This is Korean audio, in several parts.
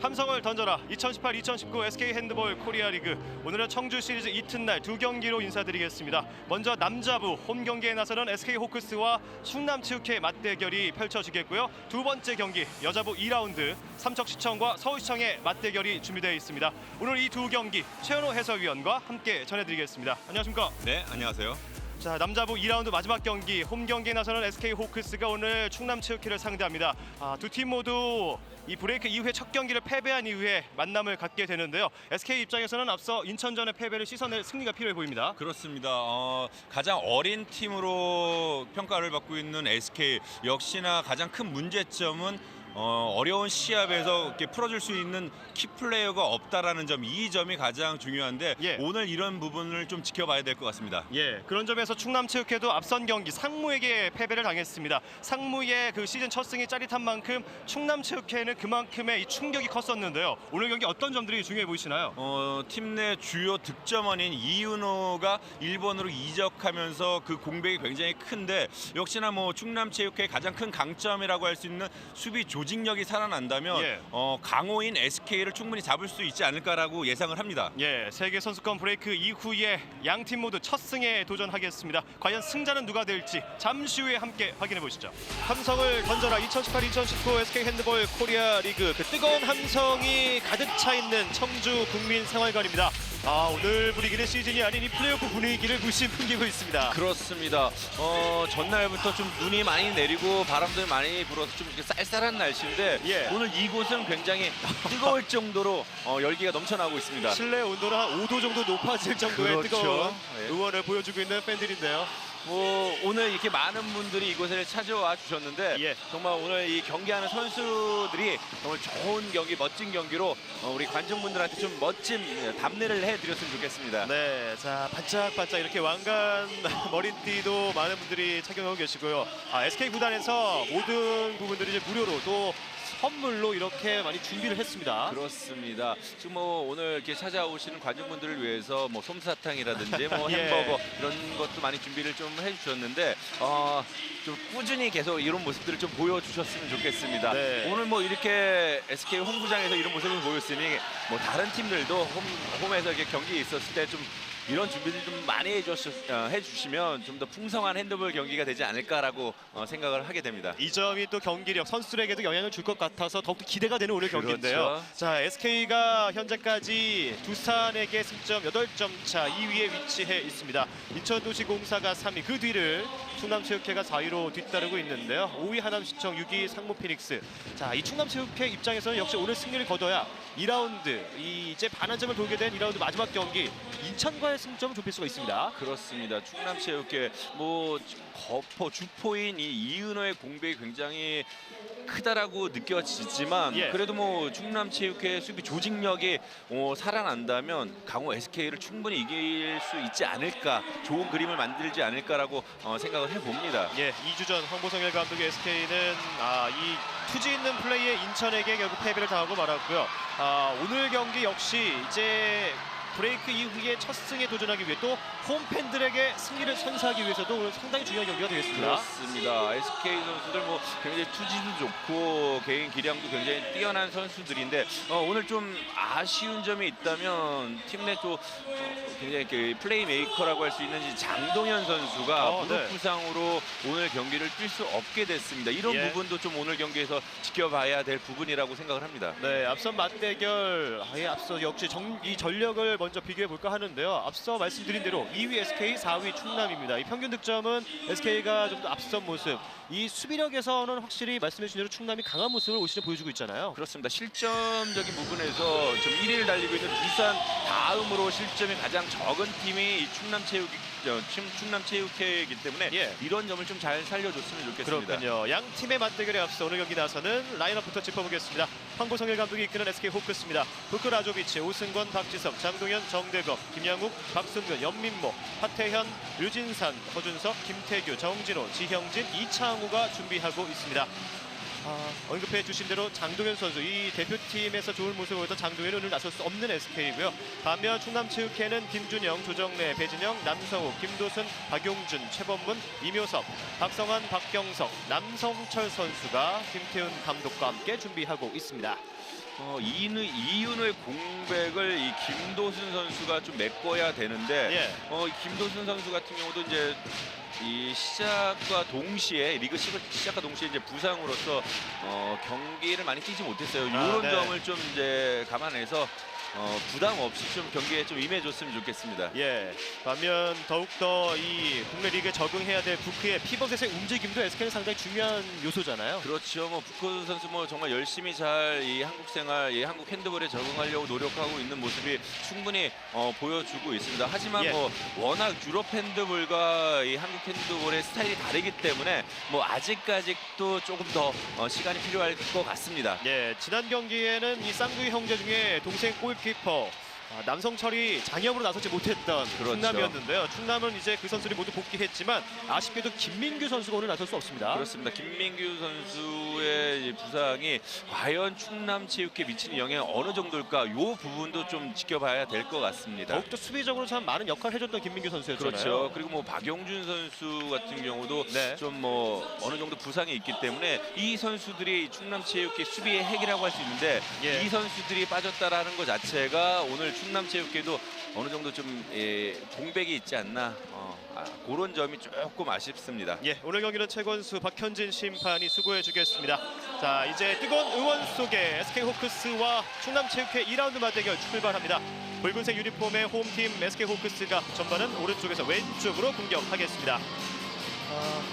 함성을 던져라 2018-2019 SK 핸드볼 코리아 리그. 오늘은 청주 시리즈 이튿날 두 경기로 인사드리겠습니다. 먼저 남자부 홈 경기에 나서는 SK 호크스와 충남체육회 맞대결이 펼쳐지겠고요. 두 번째 경기 여자부 2라운드 삼척시청과 서울시청의 맞대결이 준비되어 있습니다. 오늘 이 두 경기 최현호 해설위원과 함께 전해드리겠습니다. 안녕하십니까? 네, 안녕하세요. 자, 남자부 2라운드 마지막 경기 홈 경기에 나서는 SK 호크스가 오늘 충남체육회를 상대합니다. 두 팀 모두 이 브레이크 이후에 첫 경기를 패배한 이후에 만남을 갖게 되는데요. SK 입장에서는 앞서 인천전의 패배를 씻어낼 승리가 필요해 보입니다. 그렇습니다. 가장 어린 팀으로 평가를 받고 있는 SK 역시나 가장 큰 문제점은 어려운 시합에서 이렇게 풀어줄 수 있는 키플레이어가 없다라는 점, 이 점이 가장 중요한데 오늘 이런 부분을 좀 지켜봐야 될 것 같습니다. 그런 점에서 충남체육회도 앞선 경기 상무에게 패배를 당했습니다. 상무의 그 시즌 첫 승이 짜릿한 만큼 충남체육회는 그만큼의 이 충격이 컸었는데요. 오늘 경기 어떤 점들이 중요해 보이시나요? 팀 내 주요 득점원인 이윤호가 일본으로 이적하면서 그 공백이 굉장히 큰데 역시나 뭐 충남체육회의 가장 큰 강점이라고 할 수 있는 수비 조직력이 살아난다면 강호인 SK를 충분히 잡을 수 있지 않을까라고 예상을 합니다. 세계 선수권 브레이크 이후에 양 팀 모두 첫 승에 도전하겠습니다. 과연 승자는 누가 될지 잠시 후에 함께 확인해 보시죠. 함성을 던져라 2018-2019 SK 핸드볼 코리아 리그. 그 뜨거운 함성이 가득 차 있는 청주 국민생활관입니다. 오늘 분위기는 시즌이 아닌 이 플레이오프 분위기를 물씬 풍기고 있습니다. 그렇습니다. 전날부터 좀 눈이 많이 내리고 바람도 많이 불어서 좀 이렇게 쌀쌀한 날씨인데 오늘 이곳은 굉장히 뜨거울 정도로 열기가 넘쳐나고 있습니다. 실내 온도는 한 5도 정도 높아질 정도의 그렇죠. 뜨거운 응원을 보여주고 있는 팬들인데요. 오늘 이렇게 많은 분들이 이곳에 찾아와 주셨는데 정말 오늘 이 경기하는 선수들이 정말 좋은 경기, 멋진 경기로 우리 관중분들한테 좀 멋진 답례를 해드렸으면 좋겠습니다. 자, 반짝반짝 이렇게 왕관 머리띠도 많은 분들이 착용하고 계시고요. SK 구단에서 모든 부분들이 이제 무료로 또 선물로 이렇게 많이 준비를 했습니다. 그렇습니다. 지금 오늘 이렇게 찾아오시는 관중분들을 위해서 솜사탕이라든지 햄버거 이런 것도 많이 준비를 좀 해주셨는데 좀 꾸준히 계속 이런 모습들을 좀 보여주셨으면 좋겠습니다. 오늘 이렇게 SK 홈구장에서 이런 모습을 보였으니 다른 팀들도 홈에서 이렇게 경기 있었을 때 좀 이런 준비를 좀 많이 해주시면 좀 더 풍성한 핸드볼 경기가 되지 않을까라고 생각을 하게 됩니다. 이 점이 또 경기력, 선수들에게도 영향을 줄 것 같아서 더욱더 기대가 되는 오늘 경기인데요. 자, SK가 현재까지 두산에게 승점 8점 차 2위에 위치해 있습니다. 인천도시공사가 3위, 그 뒤를 충남체육회가 4위로 뒤따르고 있는데요. 5위 하남시청, 6위 상무피닉스. 자, 이 충남체육회 입장에서는 역시 오늘 승리를 거둬야 2라운드, 이제 반환점을 돌게 된 2라운드 마지막 경기 인천과의 승점을 좁힐 수가 있습니다. 그렇습니다. 충남체육회 거포 주포인 이 이은호의 공백이 굉장히 크다라고 느껴지지만 그래도 충남체육회 수비 조직력이 살아난다면 강호 SK를 충분히 이길 수 있지 않을까, 좋은 그림을 만들지 않을까라고 생각을 해봅니다. 2주 전 황보성일 감독의 SK는 이 투지 있는 플레이에 인천에게 결국 패배를 당하고 말았고요. 오늘 경기 역시 이제 브레이크 이후에 첫 승에 도전하기 위해 또 홈팬들에게 승리를 선사하기 위해서도 오늘 상당히 중요한 경기가 되겠습니다. 그렇습니다. SK 선수들 굉장히 투지도 좋고 개인 기량도 굉장히 뛰어난 선수들인데 오늘 좀 아쉬운 점이 있다면 팀 내 또 굉장히 플레이 메이커라고 할 수 있는 장동현 선수가 무릎 부상으로 오늘 경기를 뛸 수 없게 됐습니다. 이런 부분도 좀 오늘 경기에서 지켜봐야 될 부분이라고 생각을 합니다. 앞선 맞대결 앞서 역시 이 전력을 먼저 비교해 볼까 하는데요. 앞서 말씀드린 대로 2위 SK, 4위 충남입니다. 이 평균 득점은 SK가 좀 더 앞선 모습. 이 수비력에서는 확실히 말씀해 주신 대로 충남이 강한 모습을 올 시즌 보여주고 있잖아요. 그렇습니다. 실점적인 부분에서 지금 1위를 달리고 있는 두산 다음으로 실점이 가장 적은 팀이 이 충남체육회이기 때문에 이런 점을 좀 잘 살려줬으면 좋겠습니다. 그렇군요. 양 팀의 맞대결에 앞서 오늘 경기 나서는 라인업부터 짚어보겠습니다. 황보성일 감독이 이끄는 SK 호크스입니다. 부크 라조비치, 오승권, 박지석, 장동현, 정대겁, 김양욱, 박순근, 연민모, 하태현, 류진산, 허준석, 김태규, 정진호, 지형진, 이창우가 준비하고 있습니다. 언급해 주신 대로 장동현 선수, 이 대표팀에서 좋은 모습을 보였던 장동현은 오늘 나설 수 없는 SK이고요. 반면 충남체육회는 김준영, 조정래, 배진영, 남성욱, 김도순, 박용준, 최범문, 이묘섭, 박성환, 박경석, 남성철 선수가 김태훈 감독과 함께 준비하고 있습니다. 이윤호의 공백을 이 김도순 선수가 좀 메꿔야 되는데 예. 이 김도순 선수 같은 경우도 이제 이 시작과 동시에 리그 시작과 동시에 이제 부상으로서 경기를 많이 뛰지 못했어요. 이런 네. 점을 좀 이제 감안해서 부담 없이 좀 경기에 좀 임해줬으면 좋겠습니다. 예. 반면 더욱더 이 국내 리그에 적응해야 될 부크의 피벗의 움직임도 SK는 상당히 중요한 요소잖아요. 그렇죠. 뭐 부커 선수 뭐 정말 열심히 잘 이 한국 생활, 이 한국 핸드볼에 적응하려고 노력하고 있는 모습이 충분히 보여주고 있습니다. 하지만 예. 뭐 워낙 유럽 핸드볼과 이 한국 핸드볼의 스타일이 다르기 때문에 뭐 아직까지도 조금 더 시간이 필요할 것 같습니다. 예, 지난 경기에는 이 쌍둥이 형제 중에 동생 골키퍼 남성철이 장염으로 나서지 못했던 그렇죠. 충남이었는데요. 충남은 이제 그 선수들이 모두 복귀했지만 아쉽게도 김민규 선수가 오늘 나설 수 없습니다. 그렇습니다. 김민규 선수의 이 부상이 과연 충남 체육회에 미치는 영향이 어느 정도일까? 이 부분도 좀 지켜봐야 될 것 같습니다. 더욱더 수비적으로 참 많은 역할을 해줬던 김민규 선수였잖아요. 그렇죠. 그리고 뭐 박용준 선수 같은 경우도 네. 좀 뭐 어느 정도 부상이 있기 때문에 이 선수들이 충남 체육회 수비의 핵이라고 할 수 있는데 예. 이 선수들이 빠졌다라는 것 자체가 오늘 충남 체육회도 어느 정도 좀 공백이 있지 않나 그런 점이 조금 아쉽습니다. 예, 오늘 경기는 최건수, 박현진 심판이 수고해주겠습니다. 자, 이제 뜨거운 응원 속에 SK 호크스와 충남체육회 2라운드 맞대결 출발합니다. 붉은색 유니폼의 홈팀 SK 호크스가 전반은 오른쪽에서 왼쪽으로 공격하겠습니다.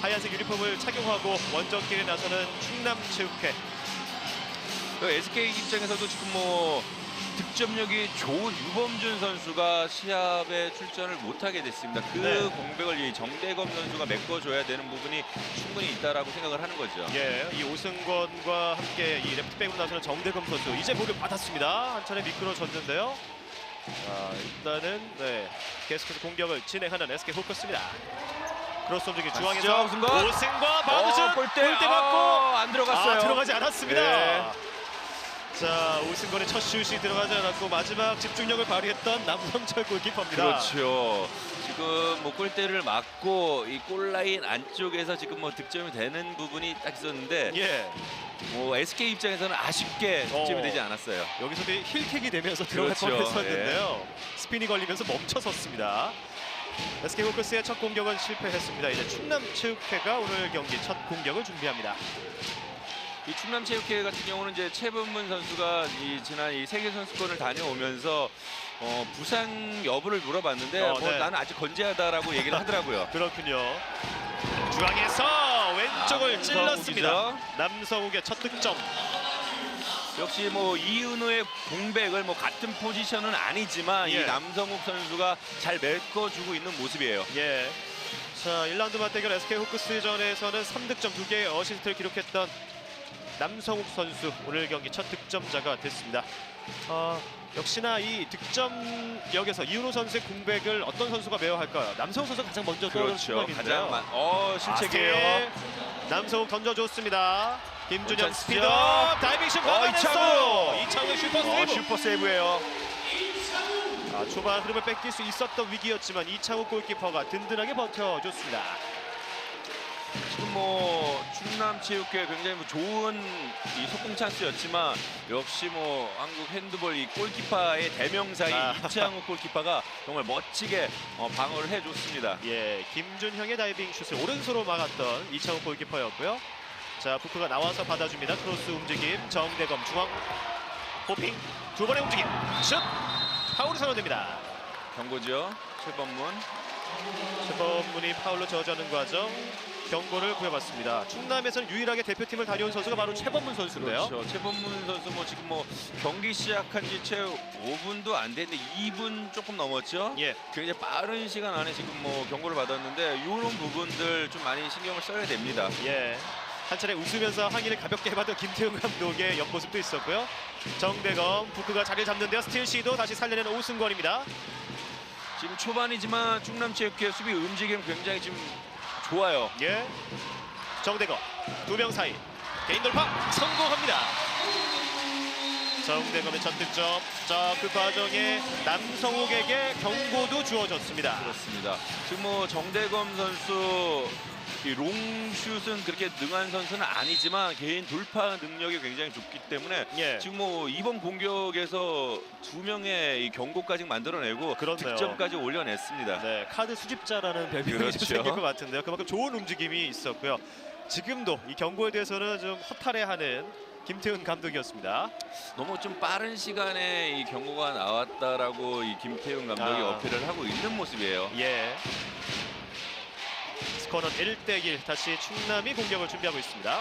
하얀색 유니폼을 착용하고 원정길에 나서는 충남체육회. SK 입장에서도 지금 뭐 득점력이 좋은 유범준 선수가 시합에 출전을 못하게 됐습니다. 그 네. 공백을 이 정대검 선수가 메꿔줘야 되는 부분이 충분히 있다라고 생각을 하는 거죠. 예, 이 오승권과 함께 이 레프트백으로 나서는 정대검 선수 이제 볼을 받았습니다. 한 차례 미끄러졌는데요. 자, 일단은 계속해서 공격을 진행하는 SK 호크스입니다. 크로스 움직임 중앙에서 오승과 박우준 골대 맞고 안 들어갔어요. 들어가지 않았습니다. 네. 자, 오승권의 첫 슛이 들어가지 않았고 마지막 집중력을 발휘했던 남성철 골키퍼입니다. 그렇죠. 지금 뭐 골대를 맞고 이 골라인 안쪽에서 지금 뭐 득점이 되는 부분이 딱 있었는데 예, 뭐 SK 입장에서는 아쉽게 득점이 되지 않았어요. 여기서도 힐킥이 되면서 들어갈 그렇죠. 뻔했었는데요. 스핀이 걸리면서 멈춰섰습니다. SK 호크스의 첫 공격은 실패했습니다. 이제 충남체육회가 오늘 경기 첫 공격을 준비합니다. 이 충남체육회 같은 경우는 이제 최범문 선수가 지난 이 세계 선수권을 다녀오면서 부상 여부를 물어봤는데 네. 나는 아직 건재하다라고 얘기를 하더라고요. 그렇군요. 중앙에서 왼쪽을 남성욱이죠. 찔렀습니다. 남성욱의 첫 득점. 역시 뭐 이윤호의 공백을 뭐 같은 포지션은 아니지만 예. 이 남성욱 선수가 잘 메꿔주고 있는 모습이에요. 예. 자, 1라운드 맞대결 SK 호크스전에서는 3득점 2개의 어시스트를 기록했던 남성욱 선수 오늘 경기 첫 득점자가 됐습니다. 역시나 이 득점력에서 이윤호 선수의 공백을 어떤 선수가 메워할까요? 남성욱 선수가 가장 먼저 그렇죠. 순간인데요. 가장 실책이에요. 남성욱 던져줬습니다. 김준현 찬스죠. 스피드업 다이빙슛 막아냈어요. 이창훈 슈퍼 세이브. 슈퍼 세이브예요. 초반 흐름을 뺏길 수 있었던 위기였지만 이창욱 골키퍼가 든든하게 버텨줬습니다. 지금 뭐 충남체육회 굉장히 뭐 좋은 이 속공 찬스였지만 역시 뭐 한국 핸드볼 이 골키퍼의 대명사인 이창욱 골키퍼가 정말 멋지게 방어를 해줬습니다. 예, 김준형의 다이빙 슛을 오른손으로 막았던 이창욱 골키퍼였고요. 자, 부크가 나와서 받아줍니다. 크로스 움직임, 정대검 중앙 호핑 두 번의 움직임, 슛! 파울이 선언됩니다. 경고죠. 최범문이 파울로 저지하는 과정 경고를 구해봤습니다. 충남에서는 유일하게 대표팀을 다녀온 선수가 바로 최범문 선수인데요. 그렇죠. 최범문 선수 뭐 지금 뭐 경기 시작한 지 채 5분도 안 됐는데 2분 조금 넘었죠. 예, 굉장히 빠른 시간 안에 지금 뭐 경고를 받았는데 이런 부분들 좀 많이 신경을 써야 됩니다. 예. 한 차례 웃으면서 항의를 가볍게 해봤던 김태훈 감독의 옆모습도 있었고요. 정대검, 부크가 자리를 잡는데요. 스틸 시도 다시 살려내는 오승권입니다. 지금 초반이지만 충남체육회 수비 움직임 굉장히 지금 좋아요. 예, 정대검 두 명 사이 개인 돌파 성공합니다. 정대검의 첫 득점. 자, 그 과정에 남성욱에게 경고도 주어졌습니다. 그렇습니다. 지금 뭐 정대검 선수 이 롱슛은 그렇게 능한 선수는 아니지만 개인 돌파 능력이 굉장히 좋기 때문에 예. 지금 뭐 이번 공격에서 2명의 이 경고까지 만들어내고 그렇네요. 득점까지 올려냈습니다. 네, 카드 수집자라는 별명이 좀 그렇죠. 생길 것 같은데요. 그만큼 좋은 움직임이 있었고요. 지금도 이 경고에 대해서는 좀 허탈해하는 김태훈 감독이었습니다. 너무 좀 빠른 시간에 이 경고가 나왔다라고 이 김태훈 감독이 어필을 하고 있는 모습이에요. 예. 스코어는 1대1. 다시 충남이 공격을 준비하고 있습니다.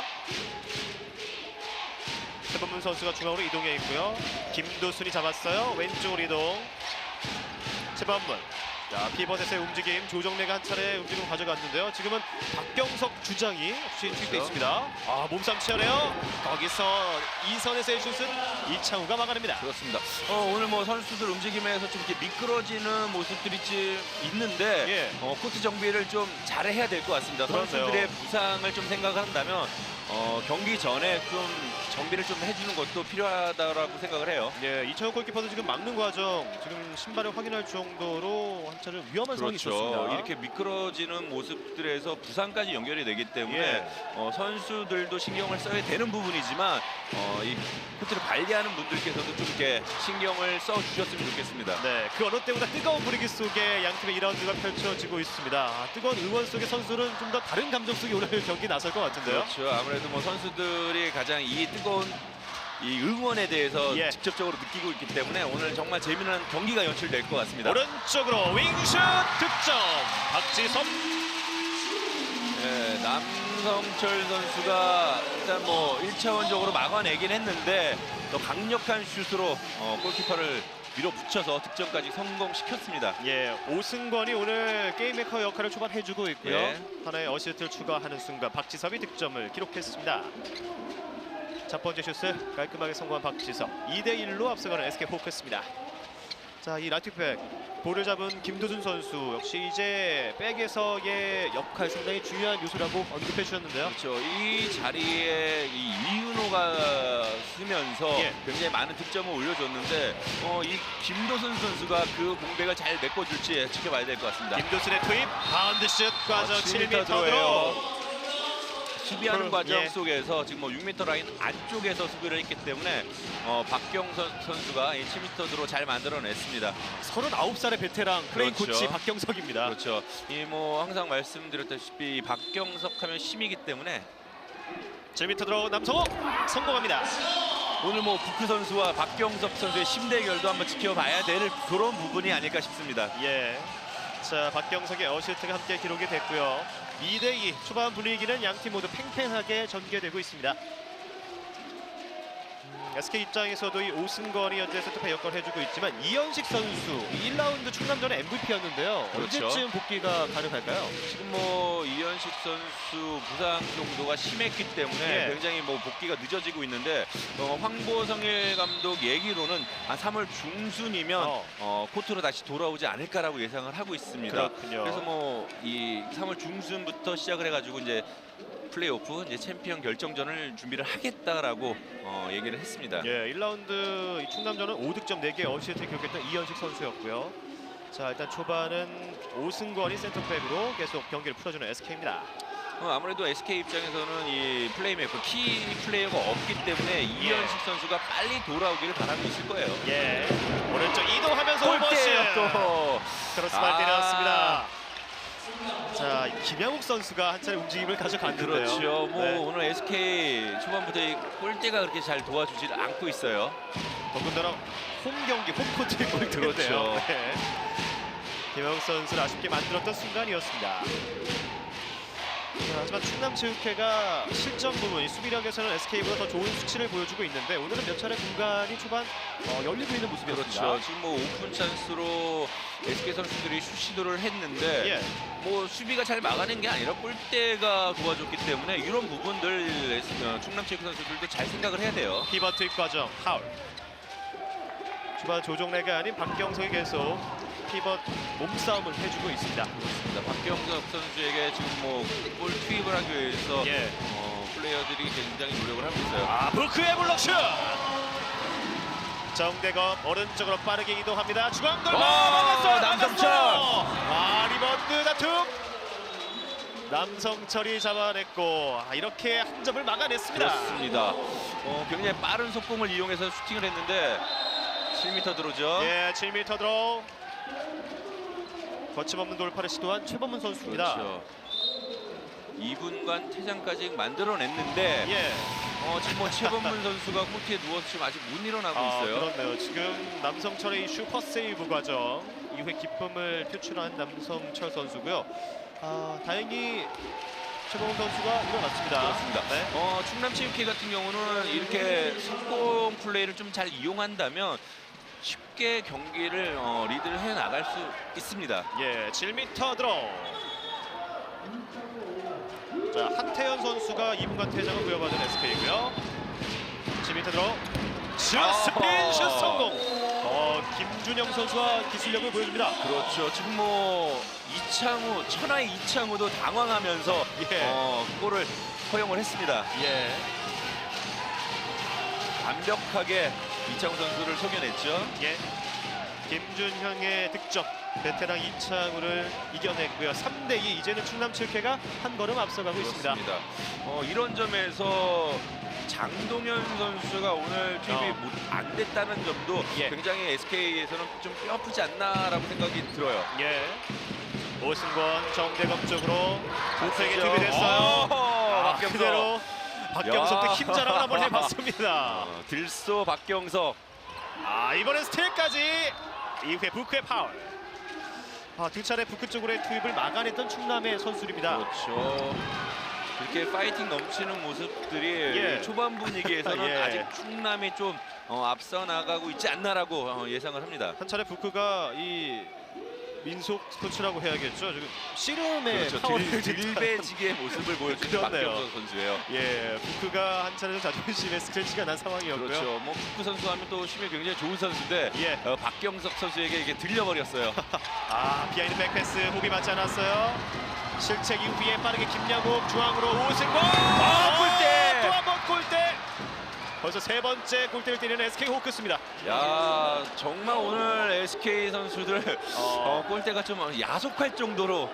최범문 선수가 중앙으로 이동해 있고요. 김도순이 잡았어요. 왼쪽으로 이동. 최범문. 자, 피벗에서의 움직임. 조정래가 한 차례 움직임을 가져갔는데요. 지금은 박경석 주장이 혹시 투입돼 있습니다. 아, 몸싸움 치열해요. 거기서 이선에서의 슛은 이창우가 막아냅니다. 그렇습니다. 오늘 뭐 선수들 움직임에서 좀 이렇게 미끄러지는 모습들이 좀 있는데 예. 코트 정비를 좀 잘해야 될 것 같습니다. 그렇네요. 선수들의 부상을 좀 생각한다면 경기 전에 좀 정비를 좀 해주는 것도 필요하다고 생각을 해요. 예, 이창우 골키퍼도 지금 막는 과정 지금 신발을 확인할 정도로 한 차례 위험한 상황이 있었습니다. 그렇죠. 이렇게 미끄러지는 모습들에서 부상까지 연결이 되기 때문에 예. 선수들도 신경을 써야 되는 부분이지만 이 코트를 관리하는 분들께서도 좀 이렇게 신경을 써 주셨으면 좋겠습니다. 네, 그 어느 때보다 뜨거운 분위기 속에 양 팀의 2라운드가 펼쳐지고 있습니다. 뜨거운 응원 속에 선수들은 좀 더 다른 감정 속에 오늘 경기 나설 것 같은데요. 그렇죠. 아무래도 뭐 선수들이 가장 이 뜨거운 이 응원에 대해서 예. 직접적으로 느끼고 있기 때문에 오늘 정말 재미난 경기가 연출될 것 같습니다. 오른쪽으로 윙슛 득점 박지섭. 네, 남성철 선수가 일단 뭐 1차원적으로 막아내긴 했는데 더 강력한 슛으로 골키퍼를 밀어붙여서 득점까지 성공시켰습니다. 예, 오승권이 오늘 게임메이커 역할을 초반 해주고 있고요. 예. 하나의 어시스트를 추가하는 순간 박지섭이 득점을 기록했습니다. 첫 번째 슛을 깔끔하게 성공한 박지섭. 2대1로 앞서가는 SK 호크스입니다. 자, 이 라이트백 볼을 잡은 김도준 선수 역시 이제 백에서의 역할 상당히 중요한 요소라고 언급해 주셨는데요. 그렇죠. 이 자리에 이 이은호가 쓰면서 예. 굉장히 많은 득점을 올려줬는데 이 김도순 선수가 그 공백을 잘 메꿔줄지 지켜봐야 될 것 같습니다. 김도순의 투입 바운드 슛 과정 7m 들어요. 들어. 수비하는 과정 예. 속에서 지금 뭐 6m 라인 안쪽에서 수비를 했기 때문에 박경선 선수가 7m로 잘 만들어냈습니다. 39살의 베테랑 플레인 그렇죠. 코치 박경석입니다. 그렇죠. 이 뭐 항상 말씀드렸다시피 박경석 하면 심이기 때문에 7m 들어 남성호 성공합니다. 오늘 뭐 부크 선수와 박경석 선수의 심대결도 한번 지켜봐야 될 그런 부분이 아닐까 싶습니다. 예. 자, 박경석의 어시스트가 함께 기록이 됐고요. 2대2 초반 분위기는 양팀 모두 팽팽하게 전개되고 있습니다. SK 입장에서도 이 오승건이 현재 세트페 역할을 해주고 있지만 이현식 선수 1라운드 충남전의 MVP였는데요. 그렇죠. 언제쯤 복귀가 가능할까요? 지금 뭐 이현식 선수 부상 정도가 심했기 때문에 예. 굉장히 뭐 복귀가 늦어지고 있는데 황보성일 감독 얘기로는 한 3월 중순이면 코트로 다시 돌아오지 않을까라고 예상을 하고 있습니다. 그렇군요. 그래서 뭐 이 3월 중순부터 시작을 해가지고 이제 플레이오프 이제 챔피언 결정전을 준비를 하겠다라고 얘기를 했습니다. 예, 1라운드 이 충남전은 5득점 4개 어시스트 기록했던 이현식 선수였고요. 자, 일단 초반은 오승권이 센터백으로 계속 경기를 풀어주는 SK입니다. 아무래도 SK 입장에서는 이 플레이메이커 키 플레이어가 없기 때문에 이현식 선수가 빨리 돌아오기를 바라고 있을 거예요. 예, 오른쪽 이동하면서 골대예요 오버슛. 또. 크로스발 때렸습니다. 자, 김양욱 선수가 한 차례 움직임을 가져갔는데요. 그렇죠. 뭐 네. 오늘 SK 초반부터 이 골대가 그렇게 잘 도와주질 않고 있어요. 더군다나 홈 경기, 홈코트에 골이 들었네요. 그렇죠. 네. 김양욱 선수를 아쉽게 만들었던 순간이었습니다. 자, 하지만 충남체육회가 실점 부분, 이 수비력에서는 SK보다 더 좋은 수치를 보여주고 있는데 오늘은 몇 차례 공간이 초반 열리고 있는 모습이었습니다. 그렇죠. 지금 뭐 오픈 찬스로 SK 선수들이 슛 시도를 했는데 예. 뭐 수비가 잘 막아낸 게 아니라 골대가 도와줬기 때문에 이런 부분들 충남체육 선수들도 잘 생각을 해야 돼요. 피벗 투입 과정, 파울. 초반 조종래가 아닌 박경석이 계속 피벗 몸싸움을 해주고 있습니다. 박경석 선수에게 지금 뭐 골 투입을 하기 위해서 예. 플레이어들이 굉장히 노력을 하고 있어요. 아, 브루크의 블록슛! 정대검 오른쪽으로 빠르게 이동합니다. 중앙 돌파! 막았어요! 남성철! 막았어요! 아, 리바운드 다툼! 남성철이 잡아냈고 이렇게 한 점을 막아냈습니다. 그렇습니다. 굉장히 빠른 속공을 이용해서 슈팅을 했는데 7m 들어오죠. 예, 7m 드로우. 거침없는 돌파를 시도한 최범문 선수입니다. 그렇죠. 2분간 퇴장까지 만들어냈는데 예. 지금 뭐 최범문 선수가 코트에 누워서 지금 아직 못 일어나고 있어요. 그렇네요. 지금 남성철의 이 슈퍼 세이브 과정 이후에 기쁨을 표출한 남성철 선수고요. 다행히 최범문 선수가 일어났습니다. 그렇습니다. 네. 충남체육회 같은 경우는 이렇게 속공 플레이를 좀 잘 이용한다면 쉽게 경기를 리드를 해 나갈 수 있습니다. 예, 7m 드로우. 자, 한태현 선수가 2분간 퇴장을 부여받은 SK고요. 7m 드로우. 슛 스핀 슛 성공. 김준영 선수와 기술력을 보여줍니다. 그렇죠. 지금 뭐 이창우, 천하의 이창우도 당황하면서 골을 허용을 했습니다. 예. 완벽하게 이창우 선수를 속여냈죠. 예. 김준형의 득점. 베테랑 이창우를 이겨냈고요. 3대2 이제는 충남7K가 한 걸음 앞서가고 있습니다. 그렇습니다. 이런 점에서 장동현 선수가 오늘 투입이 안 됐다는 점도 굉장히 SK에서는 좀 뼈아프지 않나라고 생각이 들어요. 예. 오승권 정대검 쪽으로 부패에게 투입이 됐어요. 그대로 박경석도 힘 자랑을 한번 해봤습니다. 들쏘 박경석. 이번엔 스틸까지. 이후에 부크의 파울. 두 차례 부크 쪽으로의 투입을 막아냈던 충남의 선수입니다. 그렇죠. 이렇게 파이팅 넘치는 모습들이 초반 분위기에서는 아직 충남이 좀 앞서 나가고 있지 않나라고 예상을 합니다. 한 차례 부크가 이 민속 스포츠라고 해야겠죠. 지금 씨름의 파워를 들배지기의 모습을 보여주는 박경석 선수예요. 예, 부크가 한 차례 자존심에 스크래치가 난 상황이었고요. 그렇죠. 뭐 부크 선수 하면 또 힘이 굉장히 좋은 선수인데 박경석 선수에게 이게 들려버렸어요. 비하인드 백패스 호흡이 맞지 않았어요. 실책 이후에 빠르게 김양욱 중앙으로 오승권. 골대! 또 한 번 골대. 벌써 세 번째 골대를 때리는 SK 호크스입니다. 야, 정말 오늘 SK 선수들 골대가 좀 야속할 정도로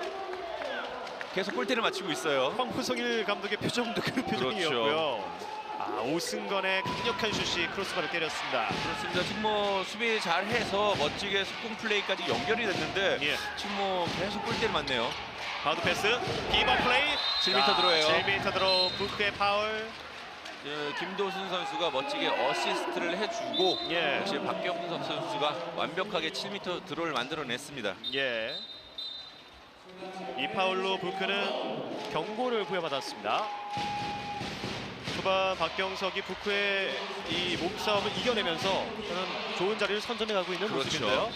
계속 골대를 맞추고 있어요. 황무성일 감독의 표정도 그 표정이었고요. 오승건의 강력한 슛이 크로스바를 때렸습니다. 그렇습니다. 지금 뭐 수비 잘해서 멋지게 속공 플레이까지 연결이 됐는데 지금 뭐 계속 골대를 맞네요. 바우드 패스, 비버 플레이. 7m 들어요. 7m 들어 부크의 파울. 김도순 선수가 멋지게 어시스트를 해주고 역시 박경석 선수가 완벽하게 7m 드로우를 만들어냈습니다. 예. 이 파울로 부크는 경고를 부여받았습니다. 초반 박경석이 부크의 이 몸싸움을 이겨내면서 저는 좋은 자리를 선점해가고 있는 모습인데요.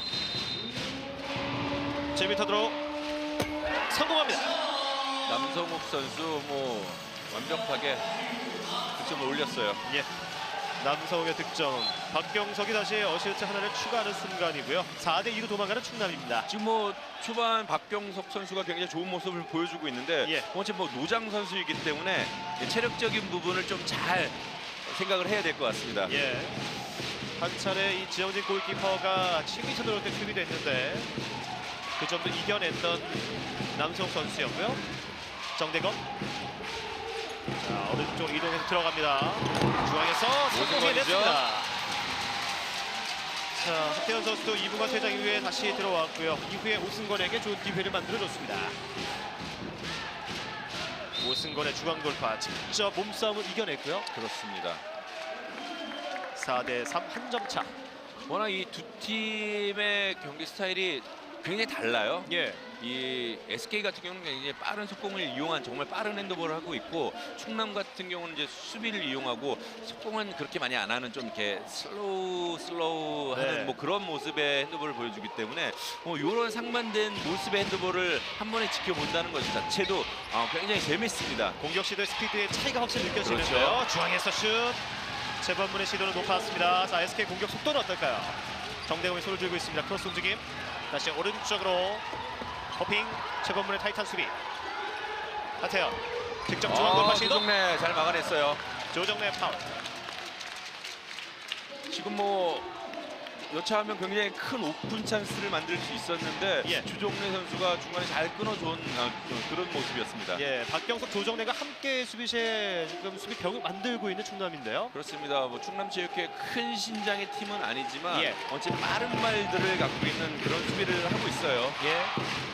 7m 드로우 성공합니다. 남성욱 선수 뭐 완벽하게 득점을 올렸어요. 남성욱의 득점. 박경석이 다시 어시스트 하나를 추가하는 순간이고요. 4대2로 도망가는 충남입니다. 지금 뭐 초반 박경석 선수가 굉장히 좋은 모습을 보여주고 있는데 어차피 뭐 노장 선수이기 때문에 체력적인 부분을 좀 잘 생각을 해야 될 것 같습니다. 한 차례 이 지영진 골키퍼가 7m 들어올 때 투입이 됐는데 그 점도 이겨냈던 남성욱 선수였고요. 정대검. 자, 오른쪽 이동해서 들어갑니다. 중앙에서 성공이 됐습니다. 자, 하태현 선수도 2분간 퇴장 이후에 다시 들어왔고요. 이후에 오승건에게 좋은 기회를 만들어줬습니다. 오승건의 중앙 돌파, 직접 몸싸움을 이겨냈고요. 그렇습니다. 4대3 한 점 차. 워낙 이 두 팀의 경기 스타일이 굉장히 달라요. 이 SK 같은 경우는 이제 빠른 속공을 이용한 정말 빠른 핸드볼을 하고 있고 충남 같은 경우는 이제 수비를 이용하고 속공은 그렇게 많이 안 하는 좀 이렇게 슬로우 하는 뭐 그런 모습의 핸드볼을 보여주기 때문에 이런 상반된 모습의 핸드볼을 한 번에 지켜본다는 것 자체도 굉장히 재밌습니다. 공격 시도의 스피드의 차이가 확실히 느껴지는데요. 중앙에서 슛. 최범문의 시도는 높았습니다. 자, SK 공격 속도는 어떨까요? 정대웅이 손을 들고 있습니다. 크로스 움직임. 다시 오른쪽으로 호핑. 최범문의 타이탄 수비. 하태현 직접 중앙 돌파 시도. 조정래 잘 막아냈어요. 조정래 파울. 지금 뭐 여차하면 굉장히 큰 오픈 찬스를 만들 수 있었는데 예. 주종래 선수가 중간에 잘 끊어준 그런 모습이었습니다. 예, 박경석, 조정래가 함께 수비시에 지금 수비 벽을 만들고 있는 충남인데요. 그렇습니다. 뭐 충남체육회 큰 신장의 팀은 아니지만 예. 어쨌든 빠른 말들을 갖고 있는 그런 수비를 하고 있어요. 예,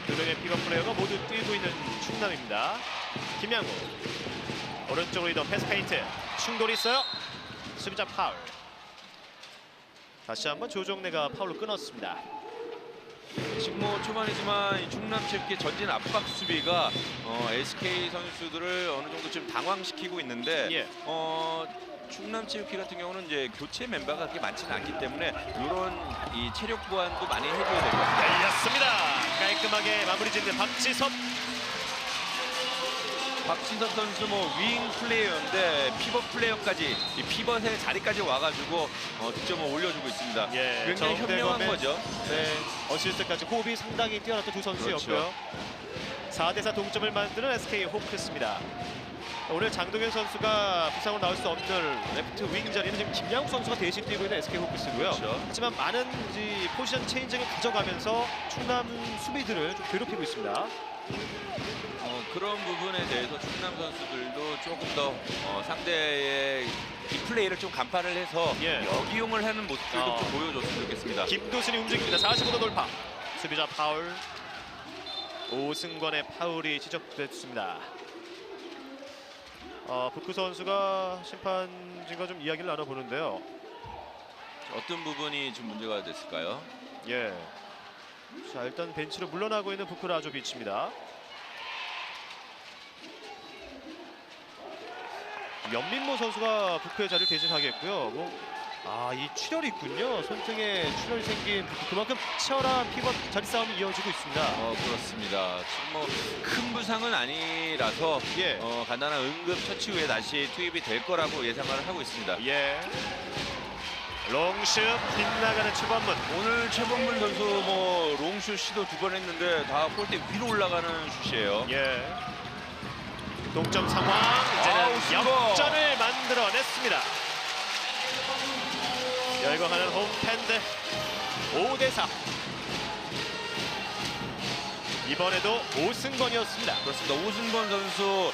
두 명의 픽업 플레이어가 모두 뛰고 있는 충남입니다. 김양우 오른쪽으로 이동 패스 페인트 충돌이 있어요. 수비자 파울. 다시 한번 조정래가 파울로 끊었습니다. 지금 뭐 초반이지만 이 충남체육회 전진 압박 수비가 SK 선수들을 어느 정도 지금 당황시키고 있는데 예. 충남체육회 같은 경우는 이제 교체 멤버가 그렇게 많지는 않기 때문에 이런 이 체력 보완도 많이 해줘야 될 것 같아요. 열렸습니다. 깔끔하게 마무리 짓는 박지섭. 박진섭 선수 뭐 윙 플레이어인데 피벗 플레이어까지 이 피벗의 자리까지 와가지고 득점을 올려주고 있습니다. 예, 굉장히 현명한 정대범의- 거죠. 네, 어시스트까지 호흡이 상당히 뛰어났던 두 선수였고요. 그렇죠. 4대4 동점을 만드는 SK 호크스입니다. 오늘 장동현 선수가 부상으로 나올 수 없는 레프트 윙 자리는 지금 김양욱 선수가 대신 뛰고 있는 SK 호크스고요. 그렇죠. 하지만 많은 이 포지션 체인징을 가져가면서 충남 수비들을 좀 괴롭히고 있습니다. 그런 부분에 대해서 충남 선수들도 조금 더 상대의 이 플레이를 좀 간파를 해서 예. 역이용을 하는 모습들도 좀 보여줬으면 좋겠습니다. 김도순이 움직입니다. 45도 돌파. 수비자 파울. 오승권의 파울이 지적됐습니다. 북구 선수가 심판진과 좀 이야기를 나눠보는데요. 어떤 부분이 좀 문제가 됐을까요? 예. 자, 일단 벤치로 물러나고 있는 부쿠 라조비치입니다. 연민모 선수가 부쿠의 자리를 대신하겠고요. 이 출혈이 있군요. 손등에 출혈이 생긴 부쿠. 그만큼 치열한 피벗 자리 싸움이 이어지고 있습니다. 그렇습니다. 지금 뭐 큰 부상은 아니라서 예. 간단한 응급 처치 후에 다시 투입이 될 거라고 예상을 하고 있습니다. 예. 롱슛 빗나가는 최범문. 오늘 최범문 선수 뭐 롱슛 시도 2번 했는데 다 골대 위로 올라가는 슛이에요. 예. 동점 상황. 이제는 오승권. 역전을 만들어냈습니다. 열광하는 홈팬들 5대4. 이번에도 오승권이었습니다. 그렇습니다. 오승권 선수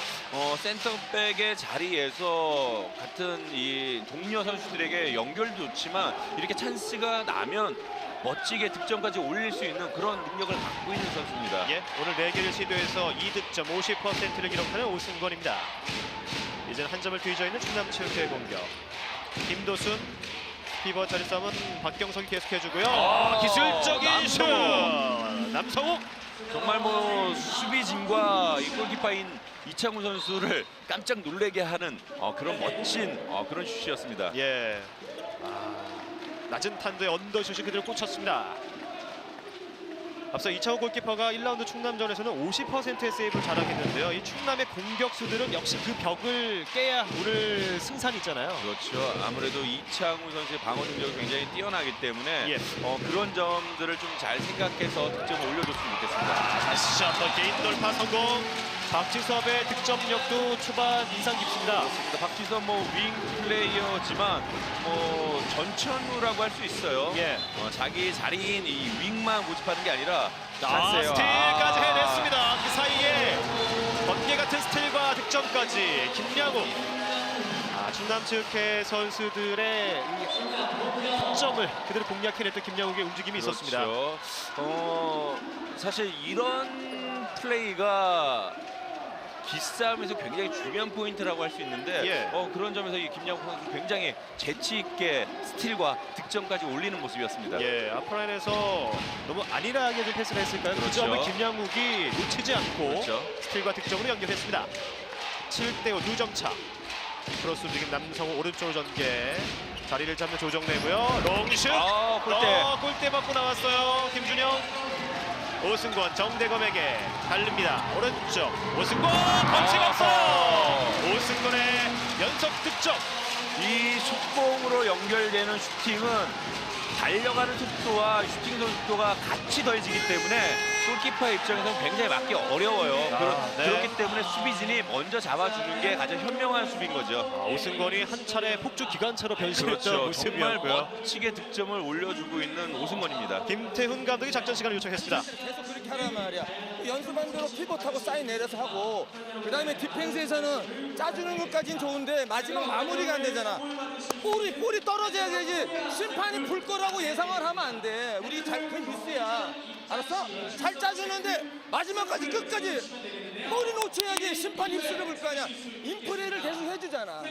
센터백의 자리에서 같은 이 동료 선수들에게 연결도 좋지만 이렇게 찬스가 나면 멋지게 득점까지 올릴 수 있는 그런 능력을 갖고 있는 선수입니다. 예, 오늘 4개를 시도해서 2득점 50%를 기록하는 오승권입니다. 이제는 한 점을 뒤져 있는 충남체육회의 공격. 김도순 피벗 자리 싸움은 박경석이 계속해주고요. 기술적인 슛! 남성욱! 정말 뭐 수비진과 이 골키퍼인 이창우 선수를 깜짝 놀라게 하는 그런 멋진 그런 슛이었습니다. 예. 낮은 탄도의 언더슛이 그대로 꽂혔습니다. 앞서 이창호 골키퍼가 1라운드 충남전에서는 50%의 세이브를 자랑했는데요. 이 충남의 공격수들은 역시 그 벽을 깨야 오늘 승산이 있잖아요. 그렇죠. 아무래도 이창우 선수의 방어 능력이 굉장히 뛰어나기 때문에 예. 그런 점들을 좀 잘 생각해서 득점을 올려줬으면 좋겠습니다. 다시 한번 개인 돌파 성공. 박지섭의 득점력도 초반 인상 깊습니다. 박지섭 뭐 윙 플레이어지만 뭐 전천후라고 할 수 있어요. 예. 자기 자리인 이 윙만 고집하는 게 아니라 찬스예요. 스틸까지 해냈습니다. 그 사이에 번개 같은 스틸과 득점까지 김양욱. 충남체육회 선수들의 이 득점을 그대로 공략해냈던 김양욱의 움직임이 있었습니다. 그렇죠. 사실 이런 플레이가 기싸움에서 굉장히 중요한 포인트라고 할 수 있는데 예. 그런 점에서 이 김양욱 선수 굉장히 재치 있게 스틸과 득점까지 올리는 모습이었습니다. 예, 앞라인에서 너무 안일하게 좀 패스를 했을까요? 그 그렇죠. 점을 김양욱이 놓치지 않고 그렇죠. 스틸과 득점으로 연결했습니다. 7대5 2점 차. 크로스 움직임 남성우 오른쪽으로 전개. 자리를 잡는 조정래고요. 롱슛. 골대 맞고 나왔어요. 김준영. 오승권 정대검에게 달립니다. 오른쪽 오승권 거침없어. 오승권의 연속 득점. 이 속공으로 연결되는 슈팅은 달려가는 속도와 슈팅 속도가 같이 더해지기 때문에 골키퍼의 입장에서는 굉장히 막기 어려워요. 네. 그렇기 때문에 수비진이 먼저 잡아주는 게 가장 현명한 수비인 거죠. 오승권이 한 차례 폭주 기관차로 변신했던 그렇죠. 정말 모습이었고요. 멋지게 득점을 올려주고 있는 오승권입니다. 김태훈 감독이 작전 시간을 요청했습니다. 계속 그렇게 하란 말이야. 연습한 대로 피벗하고 사인 내려서 하고 그다음에 디펜스에서는 짜주는 것까진 좋은데 마지막 마무리가 안 되잖아. 볼이 떨어져야 되지. 심판이 불 거라고 예상을 하면 안 돼. 우리 그 뉴스야. 알았어? 잘 짜주는데 마지막까지 끝까지 볼이 놓쳐야지 심판이 입술을 불 거 아니야. 인플레이를 계속 해주잖아.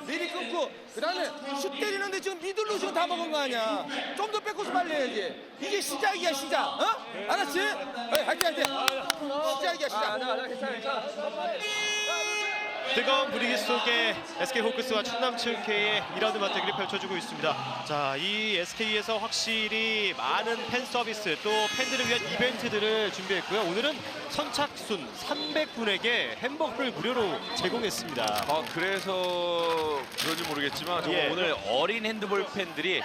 미리 끊고 그다음에 슛 때리는데 지금 미들로 지금 다 먹은 거 아니야. 좀 더 뺏고서 빨리 해야지. 이게 시작이야 시작. 어? 알았지? 화이팅. 시작이야 시작. 괜찮아. 뜨거운 분위기 속에 SK 호크스와 충남체육회의 2라운드 맞대결이 펼쳐지고 있습니다. 자, 이 SK에서 확실히 많은 팬 서비스 또 팬들을 위한 이벤트들을 준비했고요. 오늘은 선착순 300분에게 햄버거를 무료로 제공했습니다. 그래서 그런지 모르겠지만 정말 예. 오늘 어린 핸드볼 팬들이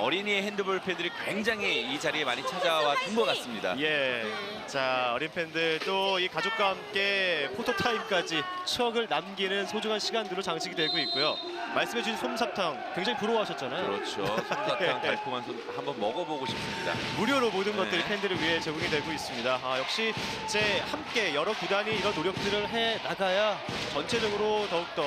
어린이 핸드볼 팬들이 굉장히 이 자리에 많이 찾아와 준 것 같습니다. 예. 자, 어린 팬들 또 이 가족과 함께 포토타임까지 추억을 남기는 소중한 시간들로 장식이 되고 있고요. 말씀해주신 솜사탕 굉장히 부러워하셨잖아요. 그렇죠. 솜사탕 달콤한 한번 먹어보고 싶습니다. 무료로 모든 것들이 네. 팬들을 위해 제공이 되고 있습니다. 역시 이제 함께 여러 구단이 이런 노력들을 해 나가야 전체적으로 더욱더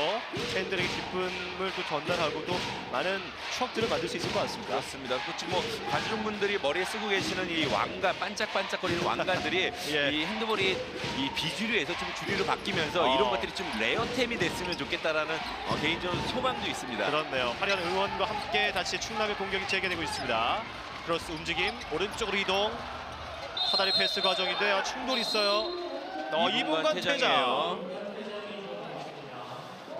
팬들에게 기쁨을 또 전달하고 또 많은 추억들을 만들 수 있을 것 같습니다. 그렇습니다. 또 지금 관중분들이 머리에 쓰고 계시는 이 왕관, 반짝반짝거리는 왕관들이 예. 이 핸드볼이 이 비주류에서 좀 주류로 바뀌면서 이런 것들이 좀 레어템이 됐으면 좋겠다라는 개인적인 소망도 있습니다. 그렇네요. 화려한 응원과 함께 다시 충남의 공격이 재개되고 있습니다. 크로스 움직임, 오른쪽으로 이동. 사다리 패스 과정인데 충돌 있어요. 이분간 퇴장.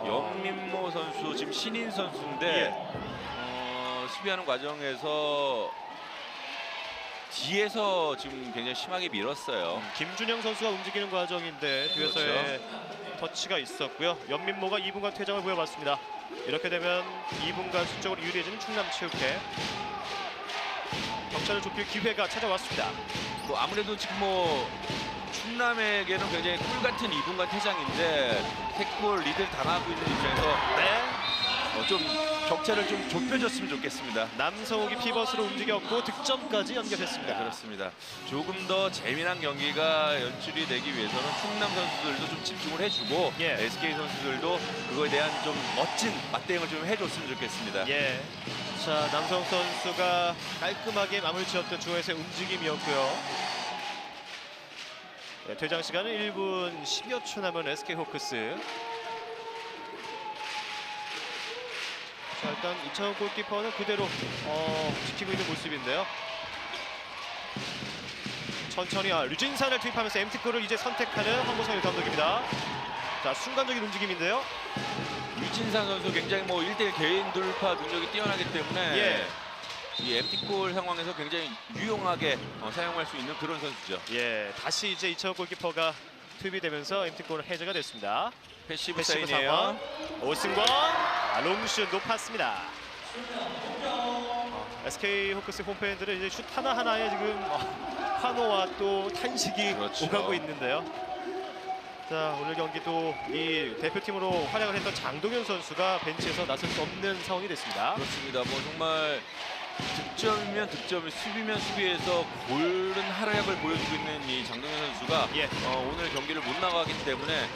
영민모 선수 지금 신인 선수인데 예. 수비하는 과정에서 뒤에서 지금 굉장히 심하게 밀었어요. 김준영 선수가 움직이는 과정인데 뒤에서의 터치가 있었고요. 연민모가 2분간 퇴장을 보여봤습니다. 이렇게 되면 2분간 수적으로 유리해지는 충남체육회. 격차를 좁힐 기회가 찾아왔습니다. 아무래도 지금 충남에게는 굉장히 꿀 같은 2분간 퇴장인데 태클 리드를 당하고 있는 입장에서 좀 격차를 좀 좁혀줬으면 좋겠습니다. 남성욱이 피벗으로 움직였고 득점까지 연결했습니다. 그렇습니다. 조금 더 재미난 경기가 연출이 되기 위해서는 충남 선수들도 좀 집중을 해주고 예. SK 선수들도 그거에 대한 좀 멋진 맞대응을 좀 해줬으면 좋겠습니다. 예. 자, 남성 선수가 깔끔하게 마무리 지었던 중앙에서의 움직임이었고요. 네, 퇴장 시간은 1분 10여 초 남은 SK 호크스. 자, 일단 이창훈 골키퍼는 그대로 지키고 있는 모습인데요. 천천히 류진산을 투입하면서 MT골을 이제 선택하는 황보성일 감독입니다. 자, 순간적인 움직임인데요. 유진산 선수 굉장히 1대1 개인 돌파 능력이 뛰어나기 때문에 예. 이 MT골 상황에서 굉장히 유용하게 사용할 수 있는 그런 선수죠. 예, 다시 이제 이창훈 골키퍼가 투입이 되면서 MT골은 해제가 됐습니다. 패시브 패시브 사인이에요. 상황. 오승권 롱슛 높았습니다. SK 호크스 홈팬들은 이제 슛 하나하나에 지금 환호와 또 탄식이 그렇죠. 오가고 있는데요. 자, 오늘 경기도 이 대표팀으로 활약을 했던 장동현 선수가 벤치에서 나설 수 없는 상황이 됐습니다. 그렇습니다. 득점이면 득점, 수비면 수비에서 고른 활약을 보여주고 있는 이 장동현 선수가 예. 오늘 경기를 못 나가기 때문에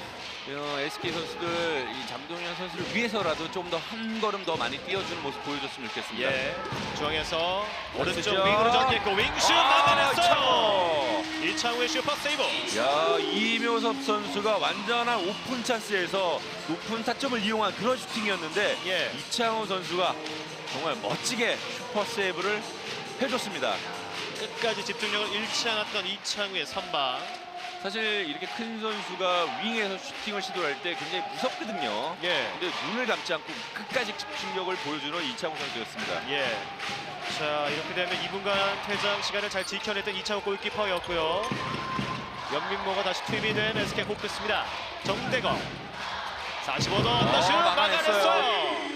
SK 선수들 이 장동현 선수를 위해서라도 좀 더 한 걸음 더 많이 뛰어주는 모습 보여줬으면 좋겠습니다. 예, 중앙에서 오른쪽 그렇죠. 윙으로 전개했고 윙슛 막아냈어요. 이창우의 슈퍼 세이브. 야, 이묘섭 선수가 완전한 오픈 찬스에서 높은 타점을 이용한 그런 슈팅이었는데 예. 이창우 선수가 정말 멋지게 슈퍼 세이브를 해줬습니다. 끝까지 집중력을 잃지 않았던 이창우의 선방. 사실 이렇게 큰 선수가 윙에서 슈팅을 시도할 때 굉장히 무섭거든요. 예. 근데 눈을 감지 않고 끝까지 집중력을 보여주는 이창우 선수였습니다. 예. 자, 이렇게 되면 2분간 퇴장 시간을 잘 지켜냈던 이창우 골키퍼였고요. 연민모가 다시 투입이 된 SK 호크스입니다. 정대건 45도 언더슛 막아냈어요.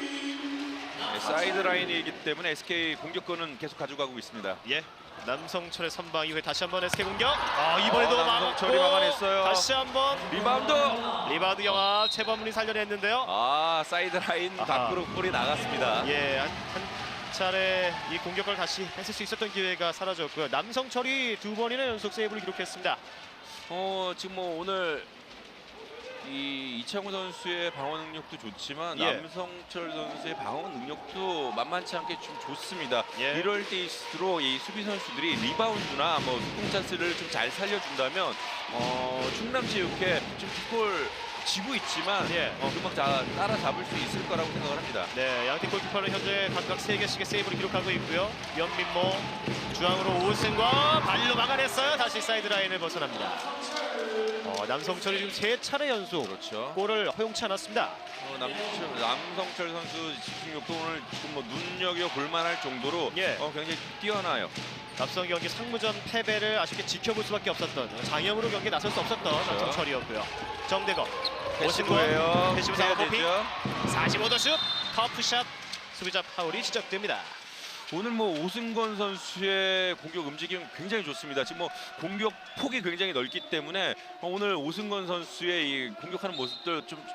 사이드 라인이기 때문에 SK 공격권은 계속 가져가고 있습니다. 예. 남성철의 선방 이후에 다시 한번 SK 공격. 이번에도 남성철이 막았고 막아냈어요. 다시 한번 리바운드. 영화 최범문이 살려냈는데요. 사이드 라인 밖으로 볼이 나갔습니다. 예, 한 차례 이 공격을 다시 뺏을 수 있었던 기회가 사라졌고요. 남성철이 2번이나 연속 세이브를 기록했습니다. 지금 뭐 오늘 이 이창호 선수의 방어 능력도 좋지만 예. 남성철 선수의 방어 능력도 만만치 않게 좀 좋습니다. 예. 이럴 때일수록 이 수비 선수들이 리바운드나 뭐 속공 찬스를 좀 잘 살려준다면 충남체육회 지금 2골 지고 있지만 예. 금방 따라잡을 수 있을 거라고 생각을 합니다. 네, 양팀 골키퍼는 현재 각각 3개씩의 세이브를 기록하고 있고요. 연민모 중앙으로 오승권 발로 막아냈어요. 다시 사이드 라인을 벗어납니다. 남성철이 지금 3차례 연속 그렇죠. 골을 허용치 않았습니다. 남성철 선수 집중력도 오늘 지금 뭐 눈여겨 볼만할 정도로 예. 굉장히 뛰어나요. 앞선 경기 상무전 패배를 아쉽게 지켜볼 수밖에 없었던 장염으로 경기에 나설 수 없었던 남성철이었고요. 정대거 패시브예요. 패시브 상황 뽑히 45도 슛 터프샷 수비자 파울이 지적됩니다. 오늘 뭐 오승건 선수의 공격 움직임 굉장히 좋습니다. 지금 뭐 공격 폭이 굉장히 넓기 때문에 오늘 오승건 선수의 이 공격하는 모습들 좀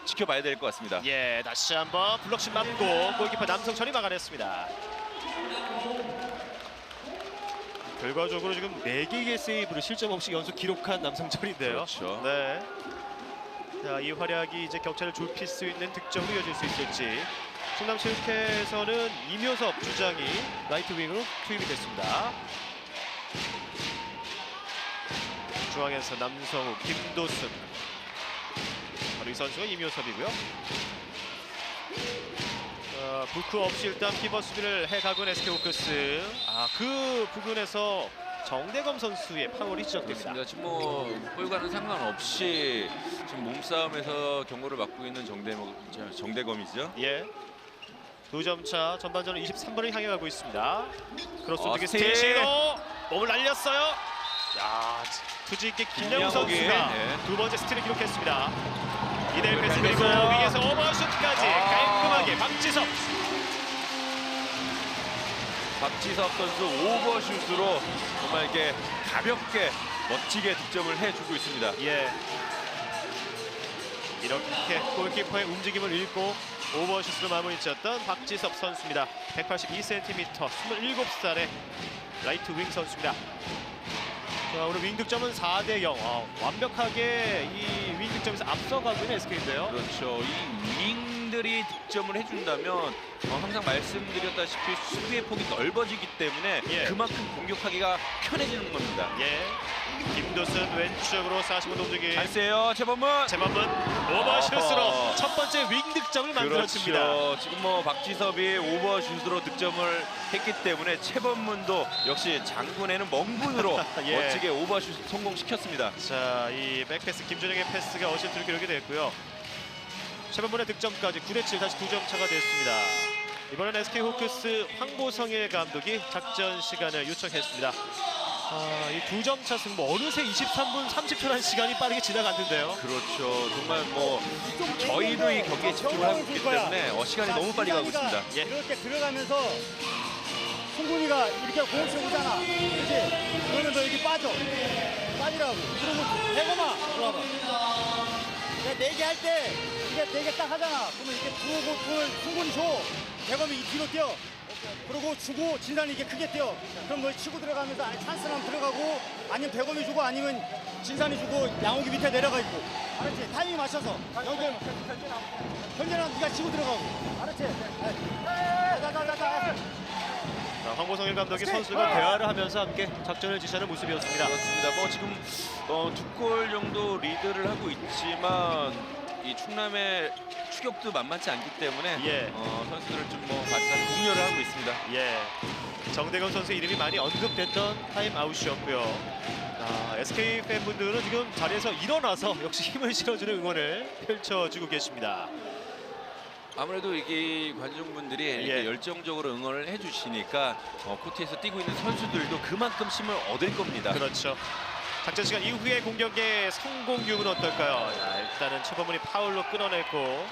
지켜봐야 될 것 같습니다. 예, 다시 한번 블록슛 맞고 골키퍼 남성철이 막아냈습니다. 결과적으로 지금 4개의 세이브를 실점 없이 연속 기록한 남성철인데요. 그렇죠. 네. 자, 이 활약이 이제 격차를 좁힐 수 있는 득점으로 이어질 수 있을지. 충남체육회에서는 이묘섭 주장이 라이트 윙으로 투입이 됐습니다. 중앙에서 남성욱, 김도순. 바로 이 선수가 이묘섭이고요. 불크 없이 일단 피벗 수비를 해가군 SK 호크스. 그 부분에서 정대검 선수의 파울이 지적됩니다. 그렇습니다. 지금 뭐 볼과는 상관없이 지금 몸싸움에서 경고를 받고 있는 정대검이죠. 예. 2점 차 전반전은 23번을 향해 가고 있습니다. 크로스 쪽에 스틸. 스틸시도 몸을 날렸어요. 야, 투지 있게 김양우 김양욱이, 선수가 예. 2번째 스틸을 기록했습니다. 이대일 패스 잘 그리고 됐어요. 위에서 오버슛까지 깔끔하게 박지섭. 박지섭 선수 오버슛으로 정말 이렇게 가볍게 멋지게 득점을 해주고 있습니다. 예. 이렇게 골키퍼의 움직임을 읽고 오버슛으로 마무리 지었던 박지섭 선수입니다. 182cm, 27살의 라이트 윙 선수입니다. 자, 오늘 윙 득점은 4대0. 완벽하게 이 윙 득점에서 앞서가고 있는 SK인데요. 그렇죠. 이 윙들이 득점을 해준다면 항상 말씀드렸다시피 수비의 폭이 넓어지기 때문에 예. 그만큼 공격하기가 편해지는 겁니다. 예. 김도순 왼쪽으로 45도 움직임. 잘세요 최범문. 제만분 오버슛으로 첫 번째 윙 득점을 만들어줍니다. 그렇죠. 지금 뭐 박지섭이 오버슛으로 득점을 했기 때문에 최범문도 역시 장군에는 멍군으로 예. 멋지게 오버슛 성공시켰습니다. 자, 이 백패스 김준영의 패스가 어시스트로 기록이 됐고요. 최범문의 득점까지 9대7 다시 2점 차가 됐습니다. 이번엔 SK 호크스 황보성일 감독이 작전 시간을 요청했습니다. 이 2점 차 승부 어느새 23분 30초라는 시간이 빠르게 지나갔는데요. 그렇죠. 정말 뭐 저희도 이 경기에 집중을 하고 있기 때문에 시간이 너무 빨리 가고 있습니다. 예. 이렇게 들어가면서 승군이가 이렇게 공을 쳐오잖아. 그렇지? 그러면 너 여기 빠지라고. 그러면 대검아 이리 와봐. 내가 4개 할 때 이게 4개 딱 하잖아. 그러면 이렇게 들어오고 공을 승군이 줘. 대검이 이 뒤로 뛰어. 그러고 주고 진단이 이렇게 크게 뛰어. 그럼 너 치고 들어가면서 찬스 나면 들어가고 아니면 대검이 주고 아니면 진산이 주고 양욱이 밑에 내려가 있고. 알았지? 타이밍 맞춰서. 연결. 현재는 네가 치고 들어가고. 알았지? 자. 자, 황보성일 감독이 선수가 대화를 하면서 함께 작전을 지시하는 모습이었습니다. 그렇습니다. 뭐 지금 2골 정도 리드를 하고 있지만 이 충남의 추격도 만만치 않기 때문에 예. 선수들을 좀 뭐 바짝 독려를 하고 있습니다. 예. 정대건 선수 이름이 많이 언급됐던 타임아웃이었고요. SK 팬분들은 지금 자리에서 일어나서 역시 힘을 실어주는 응원을 펼쳐주고 계십니다. 아무래도 이게 관중분들이 예. 이렇게 열정적으로 응원을 해주시니까 코트에서 뛰고 있는 선수들도 그만큼 힘을 얻을 겁니다. 그렇죠. 작전 시간 이후의 공격의 성공률은 어떨까요? 자, 일단은 최범문이 파울로 끊어냈고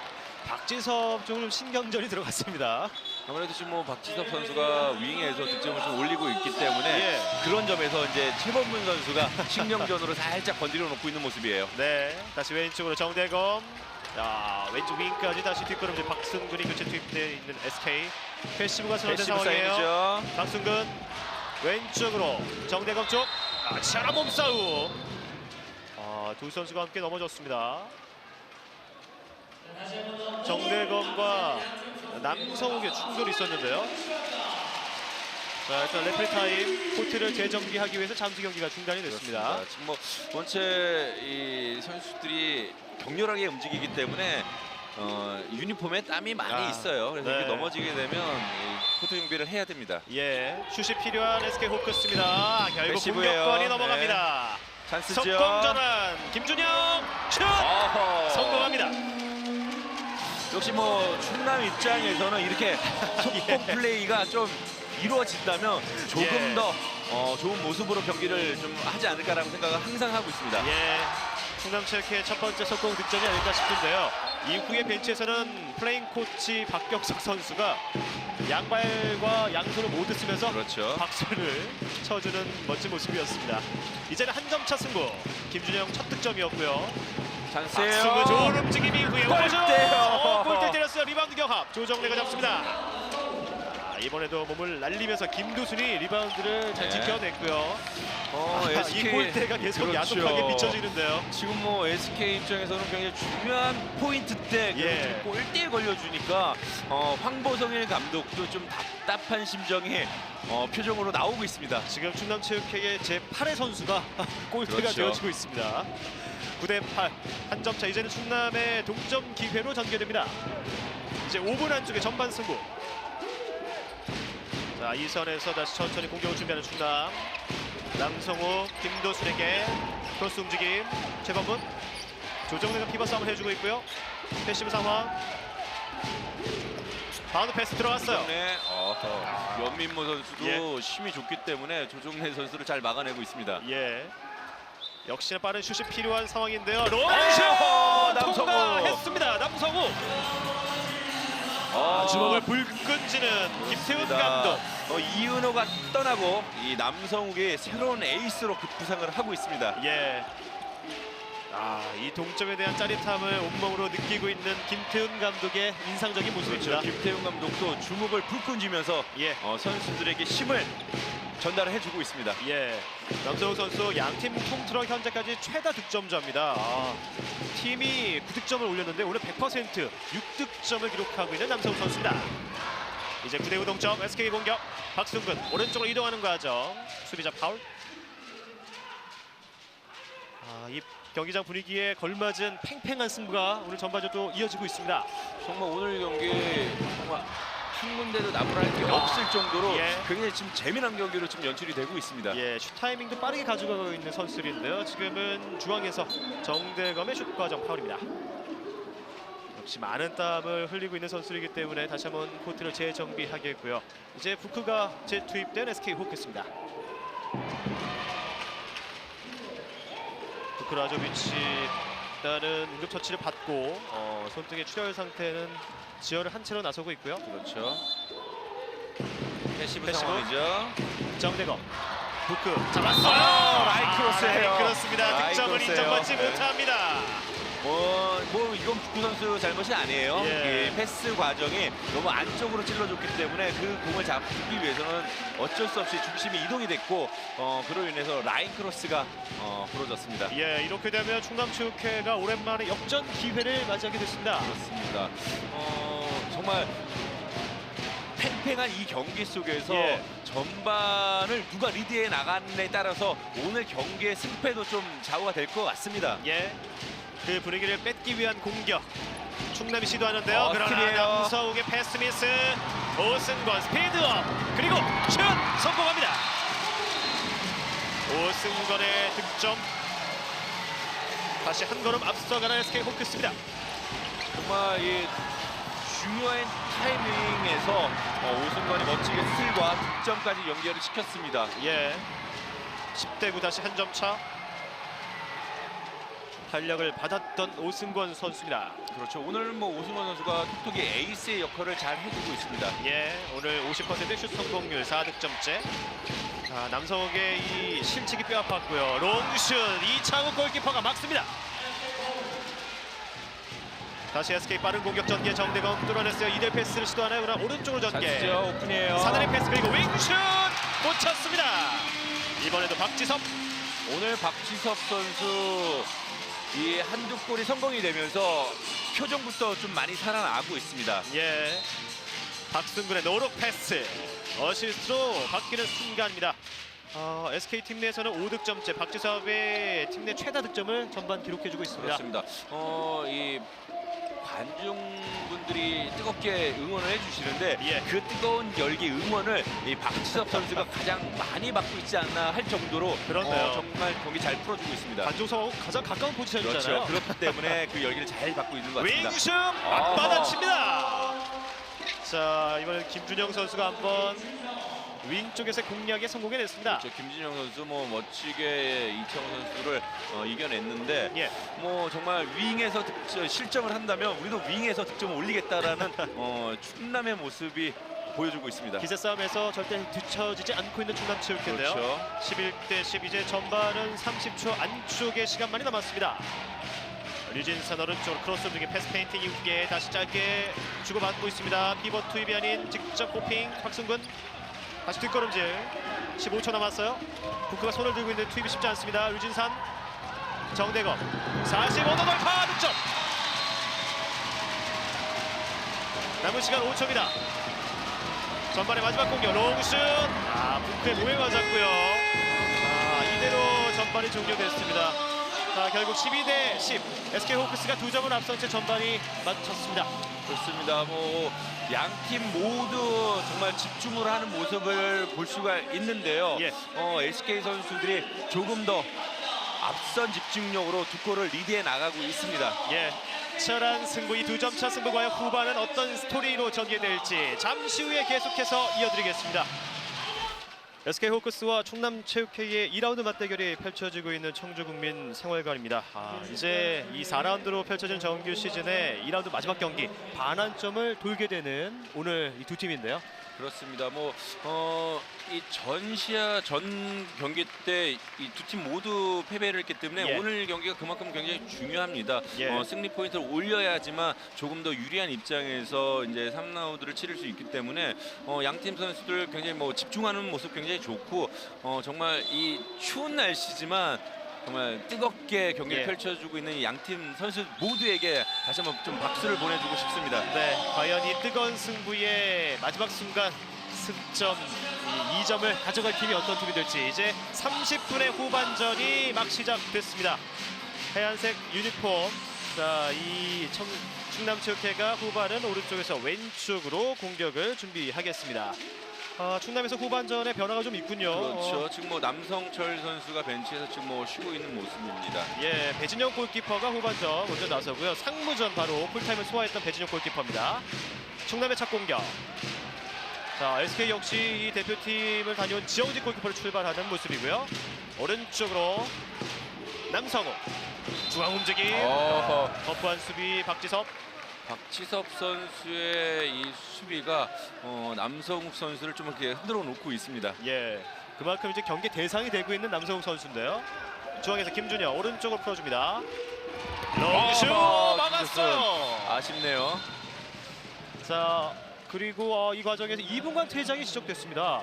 박지섭 쪽으로 신경전이 들어갔습니다. 아무래도 지금 뭐 박지섭 선수가 윙에서 득점을 좀 올리고 있기 때문에 예. 그런 점에서 이제 최범문 선수가 신경전으로 살짝 건드려 놓고 있는 모습이에요. 네, 다시 왼쪽으로 정대검. 자, 왼쪽 윙까지 다시 뒷걸음질 박승근이 교체 투입되어 있는 SK. 패시브가 선언된 패시브 상황이에요. 사인이죠. 박승근 왼쪽으로 정대검 쪽. 치열한 몸싸움. 두 선수가 함께 넘어졌습니다. 정대검과 남성욱의 충돌이 있었는데요. 자, 일단 레프리 타임, 코트를 재정비하기 위해서 잠시 경기가 중단이 됐습니다. 그렇습니다. 지금 뭐 원체 이 선수들이 격렬하게 움직이기 때문에 유니폼에 땀이 많이 있어요. 그래서 네. 이렇게 넘어지게 되면 이 코트 준비를 해야 됩니다. 예, 슛이 필요한 SK 호크스입니다. 결국 패시브예요. 공격권이 넘어갑니다. 찬스죠. 속공 전환, 김준영 슛! 어허. 성공합니다. 역시 뭐 충남 입장에서는 이렇게 속공 플레이가 좀 이루어진다면 조금 예. 더 좋은 모습으로 경기를 좀 하지 않을까라고 생각을 항상 하고 있습니다. 예, 충남체육회의 첫 번째 속공 득점이 아닐까 싶은데요. 이후에 벤치에서는 플레잉 코치 박격석 선수가 양발과 양손을 모두 쓰면서 그렇죠. 박수를 쳐주는 멋진 모습이었습니다. 이제는 한 점 차 승부. 김준영 첫 득점이었고요. 찬스예요. 박승우 좋은 움직임 이후에 골대요. 골대 때렸어요. 리바운드 경합. 조정래가 잡습니다. 이번에도 몸을 날리면서 김두순이 리바운드를 잘 네. 지켜냈고요. 이 SK 골대가 계속 그렇죠. 야속하게 비춰지는데요. 지금 뭐 SK 입장에서는 굉장히 중요한 포인트 때 예. 골대에 걸려주니까 황보성일 감독도 좀 답답한 심정의 표정으로 나오고 있습니다. 지금 충남체육회의 제8의 선수가 골대가 그렇죠. 되어지고 있습니다. 9대8 한 점 차. 이제는 충남의 동점 기회로 전개됩니다. 이제 5분 안쪽에 전반 승부. 자, 이 선에서 다시 천천히 공격을 준비하는 충남. 남성우, 김도순에게 크로스 움직임. 최범문, 조정래가 피버 싸움을 해주고 있고요. 패시브 상황. 바운드 패스 들어갔어요. 네, 연민모 선수도 예. 힘이 좋기 때문에 조정래 선수를 잘 막아내고 있습니다. 예. 역시나 빠른 슛이 필요한 상황인데요. 롱슛 남성우. 통과했습니다. 남성우. 주먹을 불끈 쥐는 김태훈 감독. 이은호가 떠나고 이 남성욱의 새로운 에이스로 부상을 하고 있습니다. 예. 이 동점에 대한 짜릿함을 온몸으로 느끼고 있는 김태훈 감독의 인상적인 모습입니다. 그렇죠. 김태훈 감독도 주먹을 불끈 쥐면서 예. 선수들에게 힘을 전달을 해주고 있습니다. 예. 남성우 선수 양팀 통틀어 현재까지 최다 득점자입니다. 팀이 9득점을 올렸는데 오늘 100% 6득점을 기록하고 있는 남성우 선수입니다. 이제 9대5 동점. SK 공격. 박승근 오른쪽으로 이동하는 과정. 수비자 파울. 이 경기장 분위기에 걸맞은 팽팽한 승부가 오늘 전반적으로 이어지고 있습니다. 정말 오늘 경기 정말 한 군데도 나무랄 게 없을 정도로 예. 굉장히 지금 재미난 경기로 지금 연출이 되고 있습니다. 예, 슛 타이밍도 빠르게 가져가고 있는 선수들인데요. 지금은 중앙에서 정대검의 슛 과정 파울입니다. 역시 많은 땀을 흘리고 있는 선수이기 때문에 다시 한번 코트를 재정비하겠고요. 이제 부크가 재투입된 SK 호크스입니다. 부크라조비치 일단은 응급 처치를 받고 손등의 출혈 상태는 지혈을 한 채로 나서고 있고요. 그렇죠. 패시브 패시브. 상황이죠. 정대검 부크 잡았어요. 라인 크로스예요. 그렇습니다. 라인 득점을 크로스예요. 인정받지 네. 못합니다. 뭐 이건 북구 선수 잘못이 아니에요. 예. 이 패스 과정이 너무 안쪽으로 찔러줬기 때문에 그 공을 잡기 위해서는 어쩔 수 없이 중심이 이동이 됐고 그로 인해서 라인 크로스가 부러졌습니다. 예, 이렇게 되면 충남체육회가 오랜만에 역전 기회를 맞이하게 됐습니다. 그렇습니다. 정말 팽팽한 이 경기 속에서 예. 전반을 누가 리드해 나가느냐에 따라서 오늘 경기의 승패도 좀 좌우가 될 것 같습니다. 예, 그 분위기를 뺏기 위한 공격. 충남이 시도하는데요. 그러나 스틸이에요. 남서욱의 패스 미스. 오승권 스피드업. 그리고 슛 성공합니다. 오승권의 득점. 다시 한 걸음 앞서가는 SK 호크스입니다. 정말 이 중요한 타이밍에서 오승권이 멋지게 스틸과 득점까지 연결을 시켰습니다. 예, 10대9 다시 한 점 차. 탄력을 받았던 오승권 선수입니다. 그렇죠. 오늘 뭐 오승원 선수가 톡톡이 에이스의 역할을 잘 해주고 있습니다. 예, 오늘 50%의 슛 성공률 4득점째. 자, 남성욱의 이 실책이 뼈아팠고요. 롱슛 이창욱 골키퍼가 막습니다. 다시 SK 빠른 공격 전개 정대검 뚫어냈어요. 이대 패스를 시도하나요? 그러나 오른쪽으로 전개. 찬스죠. 오픈이에요. 사다리 패스 그리고 윙슛 못 찼습니다. 이번에도 박지섭. 오늘 박지섭 선수 이 한두 골이 성공이 되면서 표정부터 좀 많이 살아나고 있습니다. 예, 박승근의 노력 패스 어시스트로 바뀌는 순간입니다. SK 팀 내에서는 5득점째 박지섭의 팀 내 최다 득점을 전반 기록해주고 있습니다. 그렇습니다. 이 관중분들이 뜨겁게 응원을 해주시는데 예. 그 뜨거운 열기 응원을 이 박지섭 선수가 가장 많이 받고 있지 않나 할 정도로 그렇네요. 정말 경기 잘 풀어주고 있습니다. 관중석하고 가장 가까운 포지션이잖아요. 그렇죠. 그렇기 때문에 그 열기를 잘 받고 있는 것 같습니다. 윙슛 맞받아칩니다. 자, 이번엔 김준영 선수가 한번 윙 쪽에서 공략에 성공해냈습니다. 그렇죠. 김진영 선수 뭐 멋지게 이창호 선수를 이겨냈는데 예. 뭐 정말 윙에서 실점을 한다면 우리도 윙에서 득점을 올리겠다라는 충남의 모습이 보여주고 있습니다. 기세 싸움에서 절대 뒤처지지 않고 있는 충남체육회인데요. 그렇죠. 11대 10 이제 전반은 30초 안쪽의 시간만이 남았습니다. 류진선 오른쪽으로 크로스 중에 패스 페인팅 이후에 다시 짧게 주고받고 있습니다. 피벗 투입이 아닌 직접 호핑 박승근 다시 뒷걸음질. 15초 남았어요. 부크가 손을 들고 있는데 투입이 쉽지 않습니다. 류진산 정대검 45도 돌파 득점. 남은 시간 5초입니다. 전반의 마지막 공격 롱슛. 부크의 몸에 맞았고요. 이대로 전반이 종료됐습니다. 자, 결국 12대 10 SK 호크스가 2점을 앞선 채 전반이 마쳤습니다. 그렇습니다. 뭐 양 팀 모두 정말 집중을 하는 모습을 볼 수가 있는데요. 예. SK 선수들이 조금 더 앞선 집중력으로 두 골을 리드해 나가고 있습니다. 예, 치열한 승부, 이 2점 차 승부 과연 후반은 어떤 스토리로 전개될지 잠시 후에 계속해서 이어드리겠습니다. SK 호크스와 충남체육회의 2라운드 맞대결이 펼쳐지고 있는 청주국민 생활관입니다. 이제 이 4라운드로 펼쳐진 정규 시즌의 2라운드 마지막 경기 반환점을 돌게 되는 오늘 이 두 팀인데요. 그렇습니다. 뭐 이 전시아 전 경기 때 이 두 팀 모두 패배를 했기 때문에 예. 오늘 경기가 그만큼 굉장히 중요합니다. 예. 승리 포인트를 올려야지만 조금 더 유리한 입장에서 이제 3라운드를 치를 수 있기 때문에 양 팀 선수들 굉장히 뭐 집중하는 모습 굉장히 좋고 정말 이 추운 날씨지만 정말 뜨겁게 경기를 예. 펼쳐주고 있는 양 팀 선수 모두에게 다시 한번 좀 박수를 보내주고 싶습니다. 네, 과연 이 뜨거운 승부의 마지막 순간 승점 2점을 가져갈 팀이 어떤 팀이 될지 이제 30분의 후반전이 막 시작됐습니다. 하얀색 유니폼. 자, 이 충남체육회가 후반은 오른쪽에서 왼쪽으로 공격을 준비하겠습니다. 충남에서 후반전에 변화가 좀 있군요. 그렇죠. 지금 뭐 남성철 선수가 벤치에서 지금 뭐 쉬고 있는 모습입니다. 예, 배진영 골키퍼가 후반전 먼저 나서고요. 상무전 바로 풀타임을 소화했던 배진영 골키퍼입니다. 충남의 첫 공격. 자, SK 역시 이 대표팀을 다녀온 지영직 골키퍼를 출발하는 모습이고요. 오른쪽으로 남성호. 중앙 움직임. 터프한 수비 박지섭. 박지섭 선수의 이 수비가 남성욱 선수를 좀 이렇게 흔들어 놓고 있습니다. 예, 그만큼 이제 경기 대상이 되고 있는 남성욱 선수인데요. 중앙에서 김준영 오른쪽으로 풀어줍니다. 롱슛 막았어요. 아쉽네요. 자, 그리고 이 과정에서 2분간 퇴장이 지적됐습니다.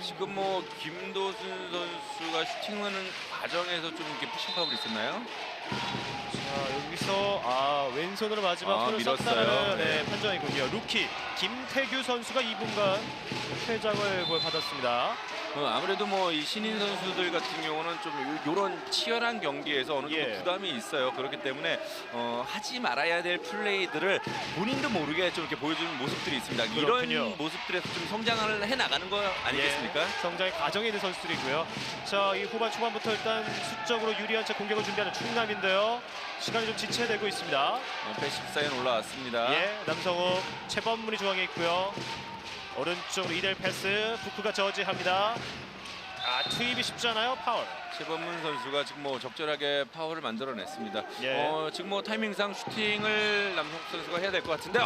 지금 뭐 김도순 선수가 슈팅하는 과정에서 좀 이렇게 푸싱 파울이 있었나요? 자, 여기서 왼손으로 마지막 손을 밀었어요. 썼다는 네. 판정이군요. 루키 김태규 선수가 2분간 퇴장을 받았습니다. 아무래도 뭐 이 신인 선수들 같은 경우는 좀 이런 치열한 경기에서 어느 정도 예. 부담이 있어요. 그렇기 때문에 하지 말아야 될 플레이들을 본인도 모르게 좀 이렇게 보여주는 모습들이 있습니다. 그렇군요. 이런 모습들에서 좀 성장을 해 나가는 거 아니겠습니까? 예, 성장의 과정에 있는 선수들이고요. 자, 이 후반 초반부터 일단 수적으로 유리한 채 공격을 준비하는 충남인데요. 시간이 좀 지체되고 있습니다. 패스 사인 올라왔습니다. 예, 남성욱 최범문이 중앙에 있고요. 오른쪽으로 이델 패스 부크가 저지합니다. 투입이 쉽지 않아요. 파울. 최범문 선수가 지금 뭐 적절하게 파울을 만들어냈습니다. 예. 지금 뭐 타이밍상 슈팅을 남성 선수가 해야 될 것 같은데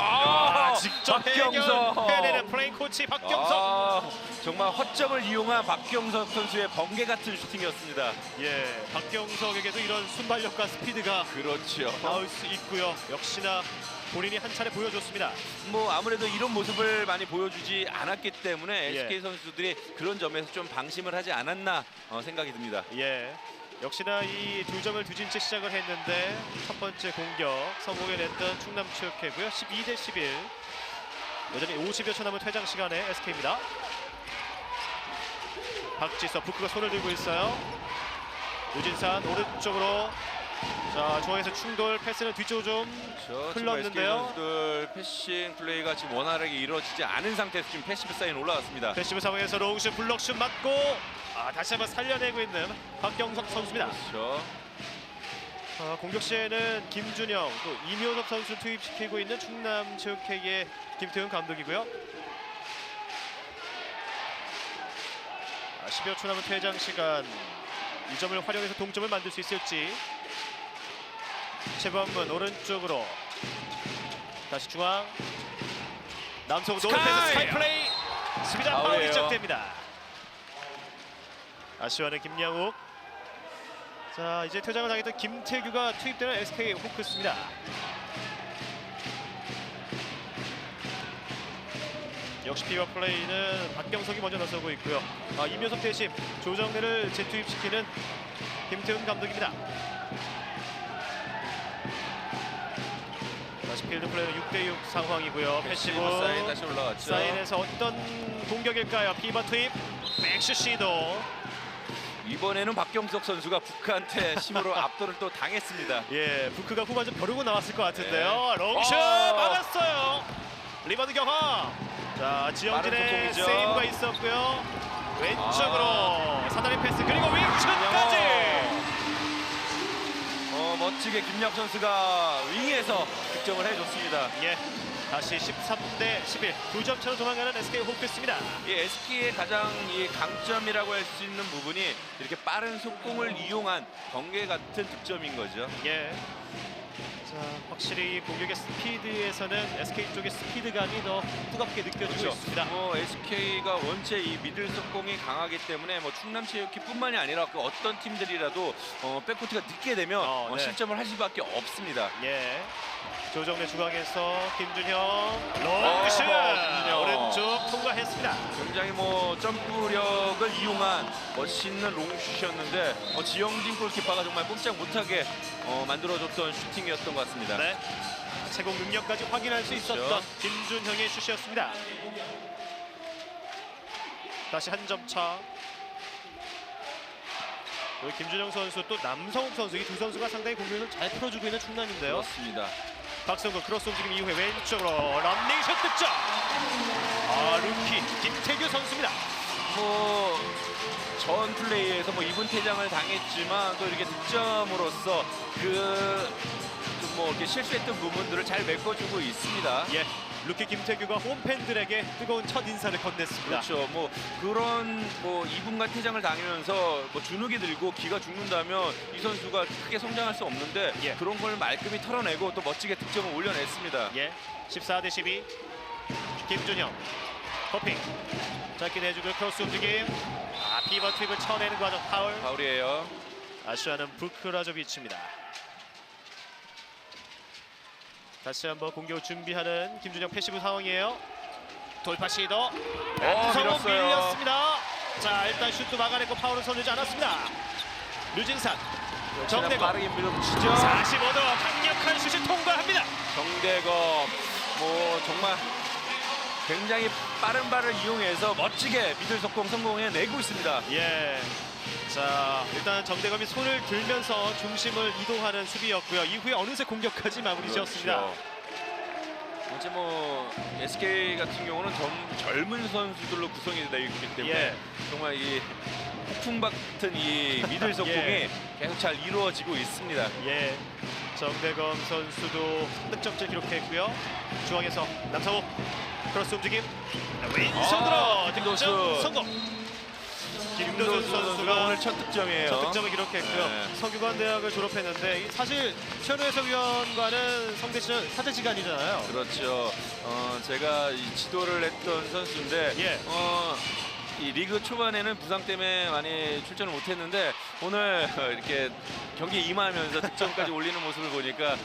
직접 박경석 해내는 플레인 코치 박경석. 정말 허점을 이용한 박경석 선수의 번개 같은 슈팅이었습니다. 예, 박경석에게도 이런 순발력과 스피드가 그렇죠. 나올 수 있고요. 역시나 본인이 한 차례 보여줬습니다. 뭐 아무래도 이런 모습을 많이 보여주지 않았기 때문에 예. SK 선수들이 그런 점에서 좀 방심을 하지 않았나 생각이 듭니다. 예, 역시나 이 2점을 뒤진 채 시작을 했는데 첫 번째 공격 성공해냈던 충남체육회고요. 12대11. 여전히 50여 초 남은 퇴장 시간에 SK입니다. 박지섭, 부크가 손을 들고 있어요. 유진산 오른쪽으로. 자, 중앙에서 충돌, 패스는 뒤쪽으로 좀 흘렀는데요. SK 선수들 패싱 플레이가 지금 원활하게 이루어지지 않은 상태에서 지금 패시브 사인 올라왔습니다. 패시브 상황에서 롱슛, 블록슛 맞고 다시 한번 살려내고 있는 박경석 선수입니다. 그렇죠. 공격 시에는 김준영, 또 이묘섭 선수 투입시키고 있는 충남체육회의 김태훈 감독이고요. 10여 초 남은 퇴장 시간. 이 점을 활용해서 동점을 만들 수 있을지. 최범문 오른쪽으로 다시 중앙. 남성우 노릇해서 스카이 플레이. 수비자 파울이 파울이에요. 시작됩니다. 아쉬워하는 김양욱. 자, 이제 퇴장을 당했던 김태규가 투입되는 SK 호크스입니다. 역시 피벗 플레이는 박경석이 먼저 나서고 있고요. 이묘섭 대신 조정래를 재투입시키는 김태훈 감독입니다. 다시 필드 플레이는 6대6 상황이고요. 패시브 사인 다시 올라왔죠. 사인에서 어떤 공격일까요? 피벗 투입, 맥슛 시도. 이번에는 박경석 선수가 북한테 힘으로 압도를 또 당했습니다. 예, 부크가 후반전 벼르고 나왔을 것 같은데요. 네. 롱슛 막았어요. 리바운드 경험. 자, 지영진의 빠른 속공이죠. 세이브가 있었고요. 왼쪽으로 사다리 패스 그리고 윙슛까지. 멋지게 김양 선수가 윙에서 득점을 해줬습니다. 예, 다시 13대 11 2점 차로 도망가는 SK 호크스입니다. 이 SK의 가장 이 강점이라고 할 수 있는 부분이 이렇게 빠른 속공을 이용한 번개 같은 득점인 거죠. 예. 자, 확실히 공격의 스피드에서는 SK 쪽의 스피드감이 더 뜨겁게 느껴지고 있습니다. SK가 원체 이 미들 속공이 강하기 때문에 충남체육회뿐만이 아니라 그 어떤 팀들이라도 백코트가 늦게 되면 네. 실점을 할 수밖에 없습니다. 예. 조정래 중앙에서 김준형 롱슛 오른쪽 통과했습니다. 굉장히 점프력을 이용한 멋있는 롱슛이었는데 지영진 골키퍼가 정말 꼼짝 못하게 만들어줬던 슈팅이었던 것 같습니다. 네. 제공 능력까지 확인할 수 있었던 그렇죠. 김준형의 슛이었습니다. 다시 한 점 차. 여기 김준형 선수 또 남성욱 선수 이 두 선수가 상당히 공격을 잘 풀어주고 있는 충남인데요. 그렇습니다. 박성근 크로스 움직임 이후에 왼쪽으로 런닝슛 득점. 루키 김태규 선수입니다. 전 플레이에서 2분 퇴장을 당했지만 또 이렇게 득점으로서 이렇게 실수했던 부분들을 잘 메꿔주고 있습니다. 예, 루키 김태규가 홈팬들에게 뜨거운 첫 인사를 건넸습니다. 그렇죠. 그런 2분간 퇴장을 당하면서 주눅이 들고 기가 죽는다면 이 선수가 크게 성장할 수 없는데 예. 그런 걸 말끔히 털어내고 또 멋지게 득점을 올려냈습니다. 예, 14대 12 김준형 호핑 짧게 내주고 크로스 움직임. 피벗 투입을 쳐내는 과정 파울이에요. 아쉬워하는 부크라조비치입니다. 다시 한번 공격을 준비하는 김준영 패시브 상황이에요. 돌파 시도. 밀었어요. 밀렸습니다. 자, 일단 슛도 막아냈고 파울은 선언하지 않았습니다. 류진산 정대검 빠르게 밀어붙이죠. 45도 강력한 슛이 통과합니다. 정대검 정말 굉장히 빠른 발을 이용해서 멋지게 미들 속공 성공해내고 있습니다. 예. 자, 일단 정대검이 손을 들면서 중심을 이동하는 수비였고요. 이후에 어느새 공격까지 마무리 지었습니다. 이제 SK 같은 경우는 젊은 선수들로 구성이 되어 있기 때문에 예. 정말 이 폭풍 같은 이 미들 속공이 예. 계속 잘 이루어지고 있습니다. 예. 정대검 선수도 3득점째 기록했고요. 중앙에서 남성욱 크로스 움직임 왼손으로 득점 김도수. 성공. 김도준 선수가 오늘 첫 득점이에요. 첫 득점을 기록했고요. 네. 서규관 대학을 졸업했는데 사실 최현우 해설위원과는 성대 씨는 사제지간이잖아요. 그렇죠. 제가 이 지도를 했던 선수인데 예. 이 리그 초반에는 부상 때문에 많이 출전을 못했는데 오늘 이렇게 경기에 임하면서 득점까지 올리는 모습을 보니까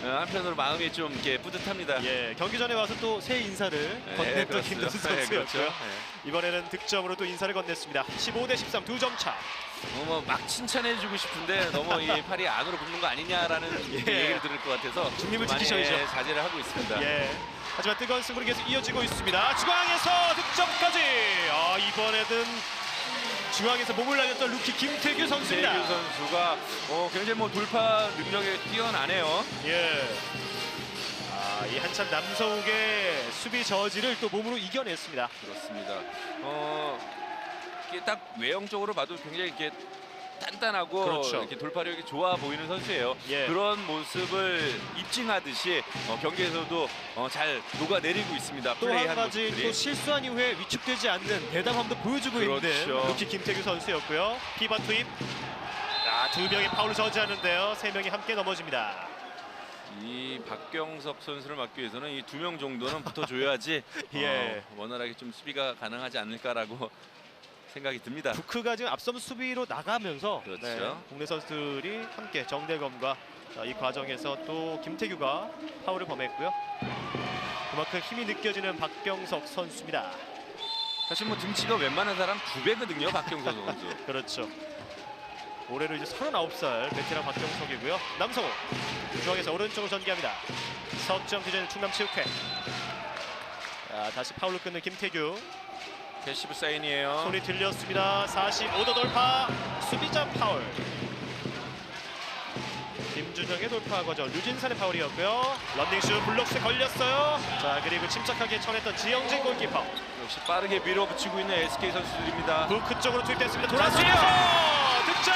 한편으로 마음이 좀 이렇게 뿌듯합니다. 예, 경기 전에 와서 또 새 인사를 건넸던 그렇습니다. 김도준 네, 선수였고요. 그렇죠. 이번에는 득점으로 또 인사를 건넸습니다. 15대 13 2점 차. 막 칭찬해주고 싶은데 너무 이 팔이 안으로 굽는 거 아니냐라는 얘기를 들을 것 같아서 중립을 많이 지키셔야죠. 자제를 하고 있습니다. 예. 하지만 뜨거운 승부는 계속 이어지고 있습니다. 중앙에서 득점까지. 이번에는 중앙에서 몸을 날렸던 루키 김태규 선수입니다. 김태규 선수가 굉장히 뭐 돌파 능력이 뛰어나네요. 예. 이 한참 남성욱의 수비 저지를 또 몸으로 이겨냈습니다. 그렇습니다. 이게 딱 외형적으로 봐도 굉장히 이렇게 단단하고 그렇죠. 이렇게 돌파력이 좋아 보이는 선수예요. 예. 그런 모습을 입증하듯이 경기에서도 잘 녹아내리고 있습니다. 또 한 플레이하는 가지 모습들이. 또 실수한 이후에 위축되지 않는 대담함도 보여주고 그렇죠. 있는 루키 김태규 선수였고요. 피바 투입. 두 명의 파울을 저지하는데요. 세 명이 함께 넘어집니다. 이 박경석 선수를 막기 위해서는 이 2명 정도는 붙어줘야지 예. 원활하게 좀 수비가 가능하지 않을까라고 생각이 듭니다. 부크가 지금 앞선 수비로 나가면서 그렇죠. 국내 선수들이 함께 정대검과 이 과정에서 또 김태규가 파울을 범했고요. 그만큼 힘이 느껴지는 박경석 선수입니다. 사실 뭐 등치가 웬만한 사람 2배거든요, 박경석 선수. 그렇죠. 올해로 이제 39살 베테랑 박경석이고요. 남성호 중앙에서 오른쪽으로 전개합니다. 석점 뒤지는 충남체육회. 다시 파울로 끊는 김태규. 패시브 사인이에요. 손이 들렸습니다. 45도 돌파. 수비자 파울. 김준영의 돌파 과정. 류진산의 파울이었고요. 런닝슛 블록스 걸렸어요. 자, 그리고 침착하게 쳐냈던 지영진 골키퍼. 역시 빠르게 밀어붙이고 있는 SK 선수들입니다. 부크 쪽으로 투입됐습니다. 돌아서면서 득점!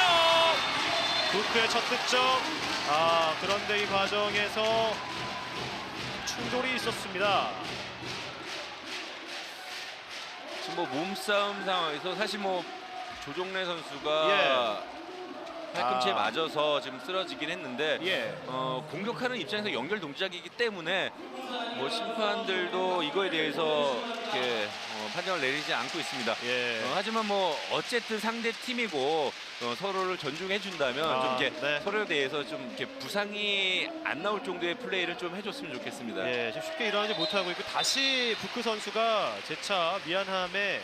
부크의 첫 득점. 그런데 이 과정에서 충돌이 있었습니다. 지금 뭐 몸싸움 상황에서 사실 뭐 조종래 선수가 팔꿈치에 맞아서 지금 쓰러지긴 했는데 공격하는 입장에서 연결 동작이기 때문에 뭐 심판들도 이거에 대해서 이렇게 판정을 내리지 않고 있습니다. 하지만 뭐 어쨌든 상대 팀이고 서로를 존중해 준다면 좀 이렇게 서로에 대해서 좀 이렇게 부상이 안 나올 정도의 플레이를 좀 해줬으면 좋겠습니다. 지금 쉽게 일어나지 못하고 있고 다시 부크 선수가 재차 미안함에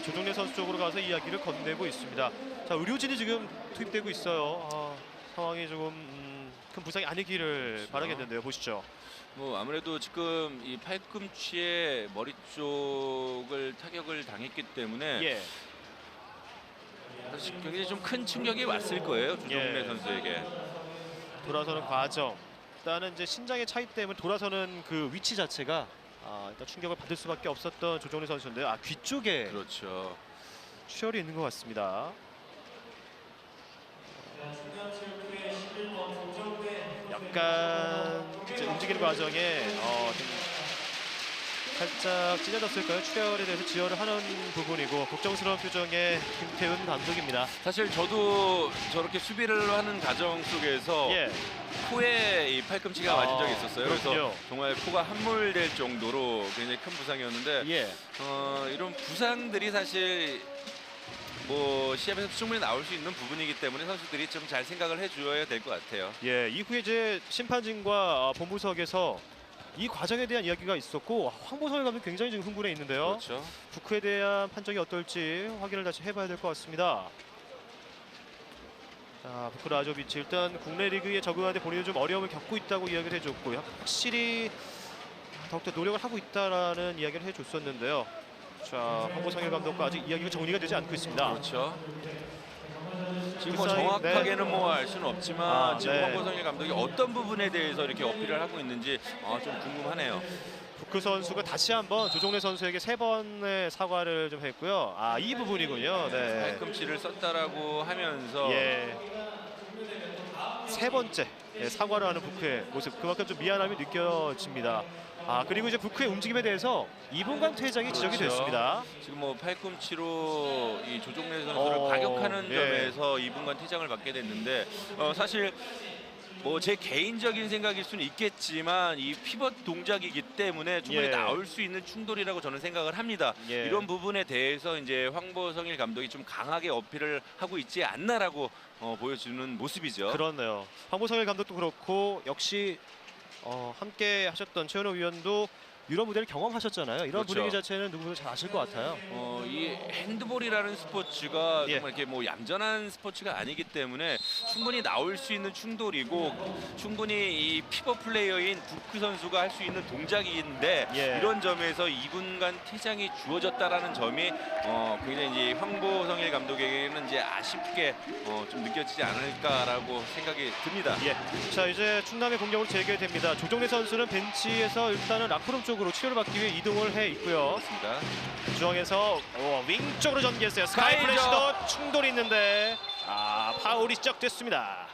조정래 선수 쪽으로 가서 이야기를 건네고 있습니다. 자, 의료진이 지금 투입되고 있어요. 상황이 조금 큰 부상이 아니기를 그렇죠. 바라겠는데요. 보시죠. 뭐 아무래도 지금 이 팔꿈치에 머리 쪽을 타격을 당했기 때문에 사실 굉장히 좀 큰 충격이 왔을 거예요, 조정래 선수에게. 돌아서는 과정. 일단은 이제 신장의 차이 때문에 돌아서는 그 위치 자체가 일단 충격을 받을 수밖에 없었던 조정래 선수인데요. 귀 쪽에 그렇죠. 출혈이 있는 것 같습니다. 약간 이제 움직이는 과정에 좀 살짝 찢어졌을까요? 출혈에 대해서 지혈을 하는 부분이고 걱정스러운 표정의 김태훈 감독입니다. 사실 저도 저렇게 수비를 하는 과정 속에서 코에 이 팔꿈치가 맞은 적이 있었어요. 그렇군요. 그래서 정말 코가 함몰될 정도로 굉장히 큰 부상이었는데 이런 부상들이 사실 뭐 시합에서 충분히 나올 수 있는 부분이기 때문에 선수들이 좀 잘 생각을 해줘야 될 것 같아요. 이후에 이제 심판진과 본부석에서 이 과정에 대한 이야기가 있었고 황보성 감독 굉장히 지금 흥분해 있는데요. 그렇죠. 부크에 대한 판정이 어떨지 확인을 다시 해봐야 될 것 같습니다. 자, 부크 라조비치 일단 국내 리그에 적응하는데 본인은 좀 어려움을 겪고 있다고 이야기를 해줬고요. 확실히 더욱더 노력을 하고 있다라는 이야기를 해줬었는데요. 자, 황보성일 감독과 아직 이야기가 정리가 되지 않고 있습니다. 그렇죠. 지금 뭐 그 사이, 정확하게는 뭐 알 수는 없지만 지금 네. 황보성일 감독이 어떤 부분에 대해서 이렇게 어필을 하고 있는지 좀 궁금하네요. 부크 선수가 다시 한번 조정래 선수에게 3번의 사과를 좀 했고요. 이 부분이군요. 팔꿈치를 썼다라고 하면서 세 번째 사과를 하는 부크의 모습, 그만큼 좀 미안함이 느껴집니다. 그리고 이제 부크의 움직임에 대해서 2분간 퇴장이 지적이 그렇죠. 됐습니다. 지금 뭐 팔꿈치로 이 조종래 선수를 과격하는 예. 점에서 2분간 퇴장을 받게 됐는데 사실 뭐 제 개인적인 생각일 수는 있겠지만 이 피벗 동작이기 때문에 충분히 예. 나올 수 있는 충돌이라고 저는 생각을 합니다. 예. 이런 부분에 대해서 이제 황보성일 감독이 좀 강하게 어필을 하고 있지 않나라고 보여주는 모습이죠. 그렇네요. 황보성일 감독도 그렇고 역시 함께 하셨던 최현호 위원도 유럽 무대를 경험하셨잖아요. 이런 그렇죠. 분위기 자체는 누구보다 잘 아실 것 같아요. 이 핸드볼이라는 스포츠가 예. 정말 이렇게 뭐 얌전한 스포츠가 아니기 때문에 충분히 나올 수 있는 충돌이고 충분히 이 피벗 플레이어인 부크 선수가 할 수 있는 동작인데 예. 이런 점에서 2분간 퇴장이 주어졌다라는 점이 굉장히 이제 황보성일 감독에게는 이제 아쉽게 좀 느껴지지 않을까라고 생각이 듭니다. 예. 자, 이제 충남의 공격으로 재개됩니다. 조종래 선수는 벤치에서 일단은 라크룸 쪽으로 치료를 받기 위해 이동을 해 있고요. 그렇습니다. 중앙에서 윙 쪽으로 전개했어요. 스카이 스카이죠. 플래시도 충돌이 있는데 파울이 시작됐습니다.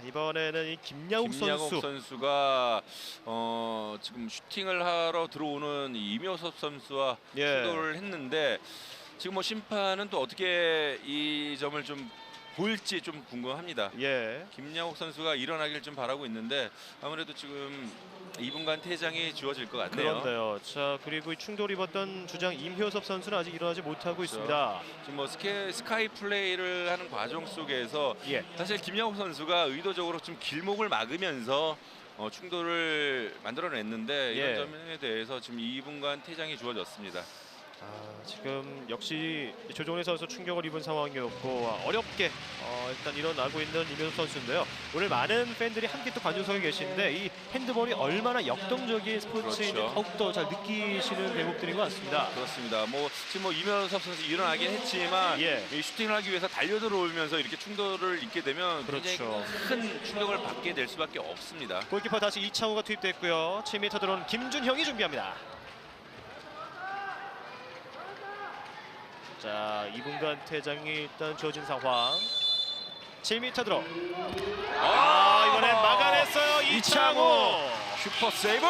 이번에는 이 김야욱 선수. 선수가 지금 슈팅을 하러 들어오는 이묘섭 선수와 예. 충돌을 했는데 지금 뭐 심판은 또 어떻게 이 점을 좀 보일지 좀 궁금합니다. 예. 김야욱 선수가 일어나길 좀 바라고 있는데 아무래도 지금 2분간 퇴장이 주어질 것 같네요. 그런데요. 자, 그리고 이 충돌 입었던 주장 임효섭 선수는 아직 일어나지 못하고 그렇죠. 있습니다. 지금 뭐 스카이 플레이를 하는 과정 속에서 예. 사실 김야욱 선수가 의도적으로 좀 길목을 막으면서 충돌을 만들어냈는데 이런 예. 점에 대해서 지금 2분간 퇴장이 주어졌습니다. 지금 역시 조종래 선수 충격을 입은 상황이었고 어렵게 일단 일어나고 있는 임효섭 선수인데요. 오늘 많은 팬들이 함께 또 관중석에 계시는데 이 핸드볼이 얼마나 역동적인 스포츠인지 그렇죠. 더욱더 잘 느끼시는 대목들인 것 같습니다. 그렇습니다. 뭐 지금 뭐 이면섭 선수 일어나긴 했지만 예. 이 슈팅을 하기 위해서 달려들어오면서 이렇게 충돌을 입게 되면 굉장히 그렇죠. 큰 충격을 받게 될 수밖에 없습니다. 골키퍼 다시 이창호가 투입됐고요. 7m 들어오는 김준형이 준비합니다. 자, 2분간 퇴장이 일단 주어진 상황. 7m 들어. 이번엔 막아냈어요. 이창호. 슈퍼 세이브.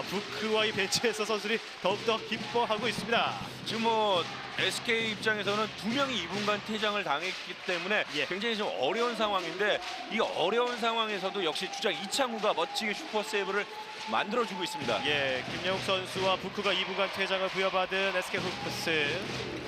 부크와의 벤치에서 선수들이 더욱더 기뻐하고 있습니다. 지금 뭐 SK 입장에서는 2명이 2분간 퇴장을 당했기 때문에 예. 굉장히 좀 어려운 상황인데 이 어려운 상황에서도 역시 주장 이창우가 멋지게 슈퍼 세이브를 만들어주고 있습니다. 예, 김영욱 선수와 부크가 2분간 퇴장을 부여받은 SK 호크스.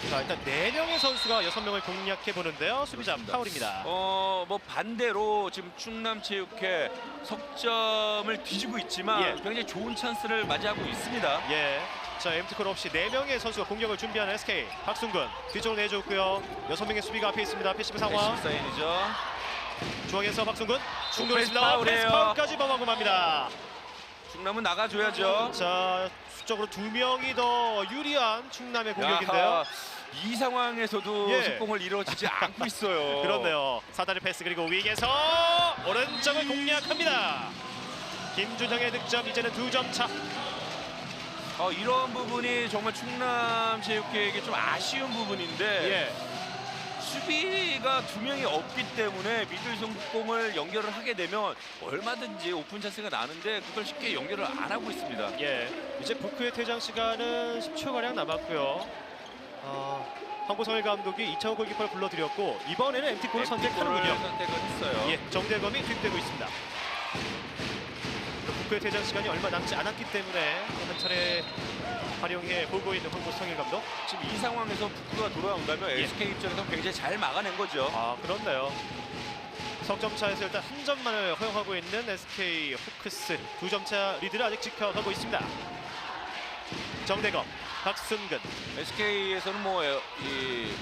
자, 일단 4명의 선수가 6명을 공략해 보는데요. 수비자 그렇습니다. 파울입니다. 뭐 반대로 지금 충남체육회 석점을 뒤지고 있지만 예. 굉장히 좋은 찬스를 맞이하고 있습니다. 예. 자, 엠트콜 없이 4명의 선수가 공격을 준비하는 SK. 박순근 뒤쪽으로 내줬고요. 6명의 수비가 앞에 있습니다. 패시브 상황. 패시브 사인이죠. 중앙에서 박순근 충돌했습니다. 패스 파울이에요. 패스 파울까지 범하고 맙니다. 충남은 나가줘야죠. 자, 수적으로 2명이 더 유리한 충남의 공격인데요. 야하, 이 상황에서도 예. 속공을 이루어지지 않고 있어요. 그렇네요. 사다리 패스 그리고 윙에서 오른쪽을 공략합니다. 김준형의 득점 이제는 2점 차. 이런 부분이 정말 충남체육회에게 좀 아쉬운 부분인데 예. 수비가 2명이 없기 때문에 미들 속공을 연결을 하게 되면 얼마든지 오픈 찬스가 나는데 그걸 쉽게 연결을 안 하고 있습니다. 예. 이제 부크의 퇴장 시간은 10초가량 남았고요. 황보성일 감독이 이창호 골키퍼를 불러들였고 이번에는 MT골을 선택하는군요. 선택을 했어요. 예, 정대검이 투입되고 있습니다. 부크의 퇴장 시간이 얼마 남지 않았기 때문에 한 차례 활용해 보고 있는 황보성일 감독. 지금 이 상황에서 부크가 돌아온다면 예. SK 입장에서 굉장히 잘 막아낸 거죠. 그렇네요. 석점 차에서 일단 한 점만을 허용하고 있는 SK 호크스 2점 차 리드를 아직 지켜가고 있습니다. 정대검, 박순근. SK에서는 이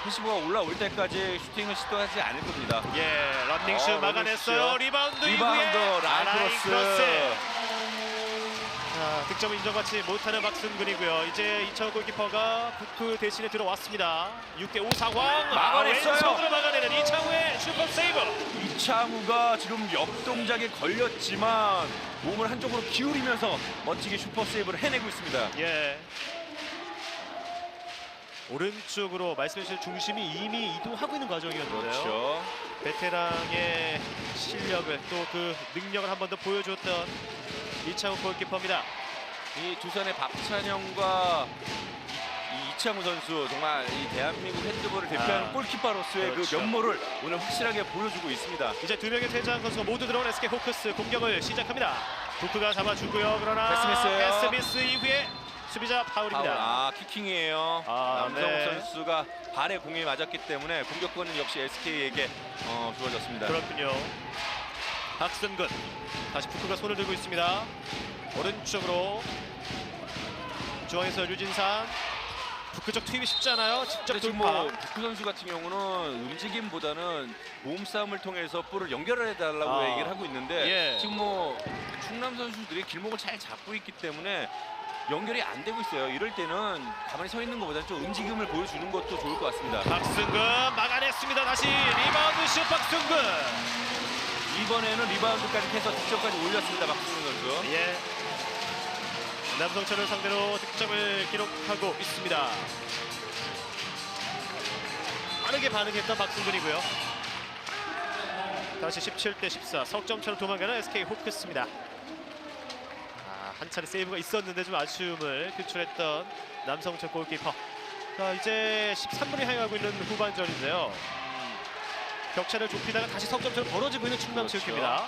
패시브가 올라올 때까지 슈팅을 시도하지 않을 겁니다. 예, 런닝슛 막아냈어요. 런닝슛이요. 리바운드 리바운드 이후에 라인 크로스. 자, 득점을 인정받지 못하는 박순근이고요. 이제 이창호 골키퍼가 부크 대신에 들어왔습니다. 6대5 상황. 막아냈어요. 왼손으로 막아내는 이창호의 슈퍼 세이브. 이창우가 지금 역동작에 걸렸지만 몸을 한쪽으로 기울이면서 멋지게 슈퍼 세이브를 해내고 있습니다. 예. 오른쪽으로 말씀해주신 중심이 이미 이동하고 있는 과정이었는데요. 그렇죠. 베테랑의 실력을 또 그 능력을 한 번 더 보여줬던 이창욱 골키퍼입니다. 이 두산의 박찬영과 이창우 선수 정말 이 대한민국 핸드볼을 대표하는 골키퍼로서의 그렇죠. 그 면모를 오늘 확실하게 보여주고 있습니다. 이제 2명의 퇴장 선수가 모두 들어온 SK 호크스 공격을 시작합니다. 부크가 잡아주고요. 그러나 패스미스예요. 패스미스 이후에 수비자 파울입니다. 키킹이에요. 남성욱 네. 선수가 발에 공이 맞았기 때문에 공격권은 역시 SK에게 주어졌습니다. 그렇군요. 박승근 다시 부크가 손을 들고 있습니다. 오른쪽으로 중앙에서 류진산. 부크 쪽 투입이 쉽지 않아요. 직접 지금 돌파. 부크 선수 같은 경우는 움직임보다는 몸싸움을 통해서 볼을 연결을 해달라고 얘기를 하고 있는데 예. 지금 충남 선수들이 길목을 잘 잡고 있기 때문에 연결이 안 되고 있어요. 이럴 때는 가만히 서 있는 것보다는 좀 움직임을 보여주는 것도 좋을 것 같습니다. 박승근 막아냈습니다. 다시 리바운드 슛 박승근. 이번에는 리바운드까지 해서 득점까지 올렸습니다. 박승근 선수. 예. 남성철을 상대로 득점을 기록하고 있습니다. 빠르게 반응했던 박승근이고요. 다시 17대14 석점차로 도망가는 SK 호크스입니다. 한 차례 세이브가 있었는데 좀 아쉬움을 표출했던 남성철 골키퍼. 자, 이제 13분이 향하고 있는 후반전인데요. 격차를 좁히다가 다시 석점차로 벌어지고 있는 충남체육회입니다.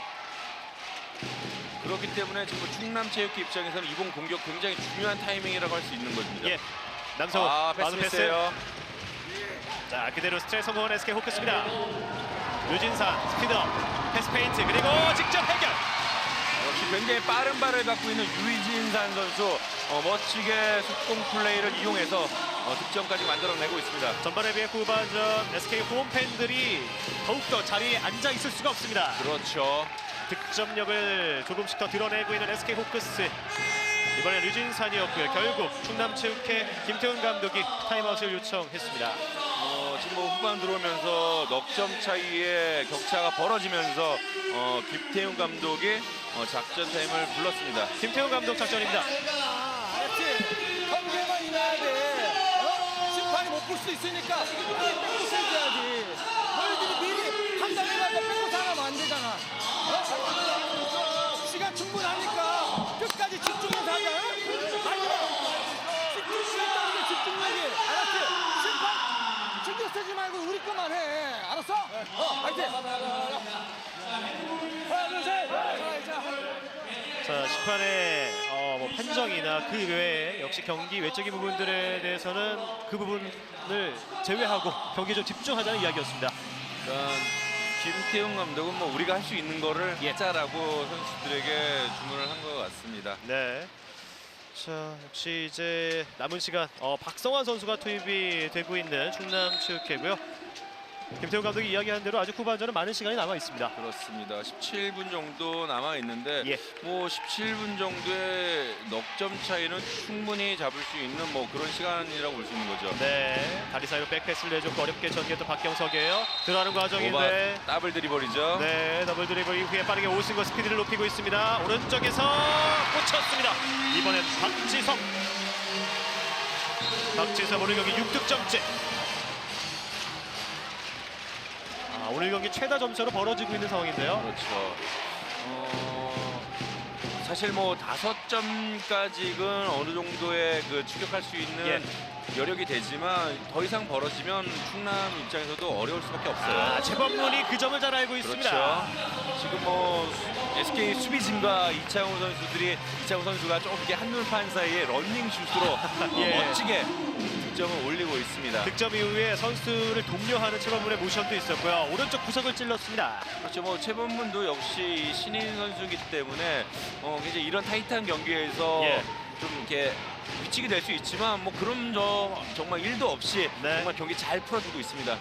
그렇기 때문에 지금 충남체육회 입장에서는 이번 공격 굉장히 중요한 타이밍이라고 할 수 있는 것입니다. 예, 남성훈 패스 패스. 패스예요. 자, 그대로 스트레이트 성공한 SK 호크스입니다. 류진산 스피드업 패스 페인트 그리고 직접 해결. 역시 굉장히 빠른 발을 갖고 있는 유이진산 선수 멋지게 속공 플레이를 이용해서 득점까지 만들어내고 있습니다. 전반에 비해 후반전 SK 홈팬들이 더욱더 자리에 앉아 있을 수가 없습니다. 그렇죠. 득점력을 조금씩 더 드러내고 있는 SK 호크스. 이번엔 류진산이었고요. 결국 충남체육회 김태훈 감독이 타임아웃을 요청했습니다. 지금 후반 들어오면서 넉점 차이의 격차가 벌어지면서 김태훈 감독이 작전 타임을 불렀습니다. 김태훈 감독 작전입니다. 알았지? 경기에만 임해야 돼. 심판이 못 볼 수 있으니까 빨리 빼고 해야지. 너희들이 미리 판단해가지고 빼고 나가면 안 되잖아. 시간 충분하니까 끝까지 집중해서 하자. 마지막 집중했다는 게 집중력이. 알았지? 심판 신경 쓰지 말고 우리 것만 해. 알았어? 화이팅! 하나 둘 셋. 자, 심판의 뭐 판정이나 그 외에 역시 경기 외적인 부분들에 대해서는 그 부분을 제외하고 경기에 좀 집중하자는 이야기였습니다. 김태훈 감독은 우리가 할 수 있는 거를 예. 하자라고 선수들에게 주문을 한 것 같습니다. 네. 자, 역시 이제 남은 시간 박성환 선수가 투입이 되고 있는 충남체육회고요. 김태훈 감독이 이야기한 대로 아직 후반전은 많은 시간이 남아 있습니다. 그렇습니다. 17분 정도 남아 있는데 예. 17분 정도의 넉점 차이는 충분히 잡을 수 있는 그런 시간이라고 볼 수 있는 거죠. 네, 다리 사이로 백패스를 내줬고 어렵게 전개했던 박경석이에요. 들어가는 과정인데 더블 드리블이죠. 네, 더블 드리블 이후에 빠르게 오승권 스피드를 높이고 있습니다. 오른쪽에서 꽂혔습니다. 이번엔 박지성 오늘 경기 6득점째. 오늘 경기 최다 점수로 벌어지고 있는 상황인데요. 그렇죠. 사실 5점까지는 어느 정도의 추격할 수 있는 여력이 되지만 더 이상 벌어지면 충남 입장에서도 어려울 수밖에 없어요. 재범문이 그 점을 잘 알고 있습니다. 그렇죠. 지금 SK 수비진과 이창우 선수가 좀 이렇게 한눈판 사이에 러닝 슛으로 예. 멋지게 득점을 올리고 있습니다. 득점 이후에 선수를 독려하는 최범문의 모션도 있었고요. 오른쪽 구석을 찔렀습니다. 그렇죠. 최범문도 역시 신인 선수이기 때문에 이제 이런 타이트한 경기에서 좀 이렇게 위축이 될 수 있지만 그런 정말 일도 없이 네. 정말 경기 잘 풀어주고 있습니다.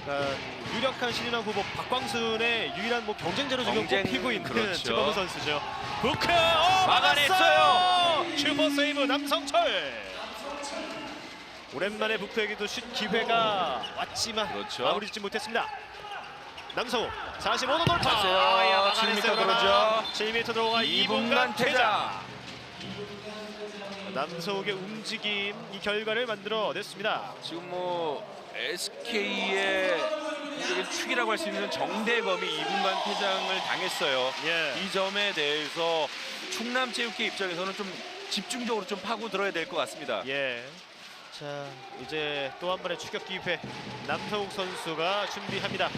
유력한 신인왕 후보 박광순의 유일한 경쟁자로 지금 꼽히고 있는 그렇죠. 최범문 선수죠. 부크 막아냈어요. 슈퍼 세이브 남성철. 오랜만에 부크에게도 슛 기회가 왔지만 그렇죠. 마무리 짓지 못했습니다. 남성우 45도 돌파. 하세요. 7m 들어오죠. 7m 들어가 2분간 퇴장. 남성욱의 움직임 이 결과를 만들어냈습니다. 지금 SK의 이쪽에 축이라고 할 수 있는 정대검이 2분간 퇴장을 당했어요. 예. 이 점에 대해서 충남체육회 입장에서는 좀 집중적으로 좀 파고 들어야 될 것 같습니다. 예. 자, 이제 또 한 번의 추격 기회 남서욱 선수가 준비합니다.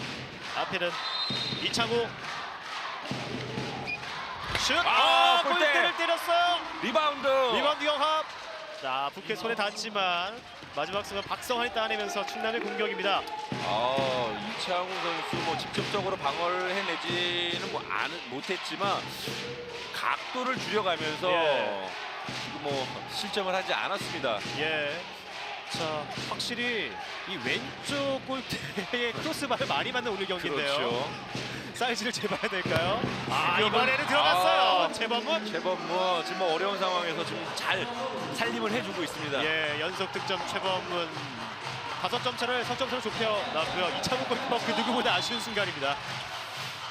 앞에는 이창우 슛! 골대! 골대를 때렸어요. 리바운드. 리바운드 경합. 자, 부캐 손에 닿지만 마지막 순간 박성환이 따내면서 충남의 공격입니다. 이창우 선수 뭐 직접적으로 방어를 해내지는 못했지만 각도를 줄여가면서 예. 지금 뭐 실점을 하지 않았습니다. 예. 자, 확실히 이 왼쪽 골대에 크로스바를 많이 맞는 오늘 경기인데요. 그렇죠. 사이즈를 재봐야 될까요? 이번은- 이번에는 들어갔어요. 재범문. 최범무 지금 뭐 어려운 상황에서 지금 잘 살림을 해주고 있습니다. 예, 연속 득점 최범문 5점 차를 석점차로 좁혀놨고요. 이창우 골키퍼 그 누구보다 아쉬운 순간입니다.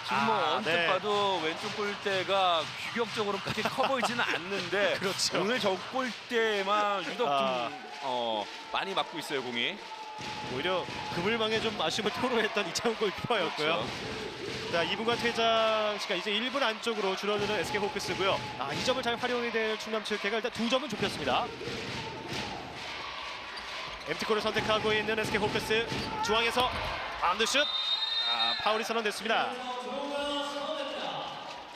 지금 뭐 언뜻 네. 봐도 왼쪽 골대가 규격적으로 그렇게 커 보이지는 않는데 그렇죠. 오늘 저 골대만 유독 아. 좀 많이 맞고 있어요 공이. 오히려 그물망에 좀 아쉬움을 토로했던 이창우 골키퍼였고요. 그렇죠. 자, 2분간 퇴장 시간 이제 1분 안쪽으로 줄어드는 SK 호크스고요. 이 점을 잘 활용해야 될 충남체육회가 일단 2점은 좁혔습니다. 엠티골을 선택하고 있는 SK 호크스. 중앙에서 안드슛. 파울이 선언됐습니다.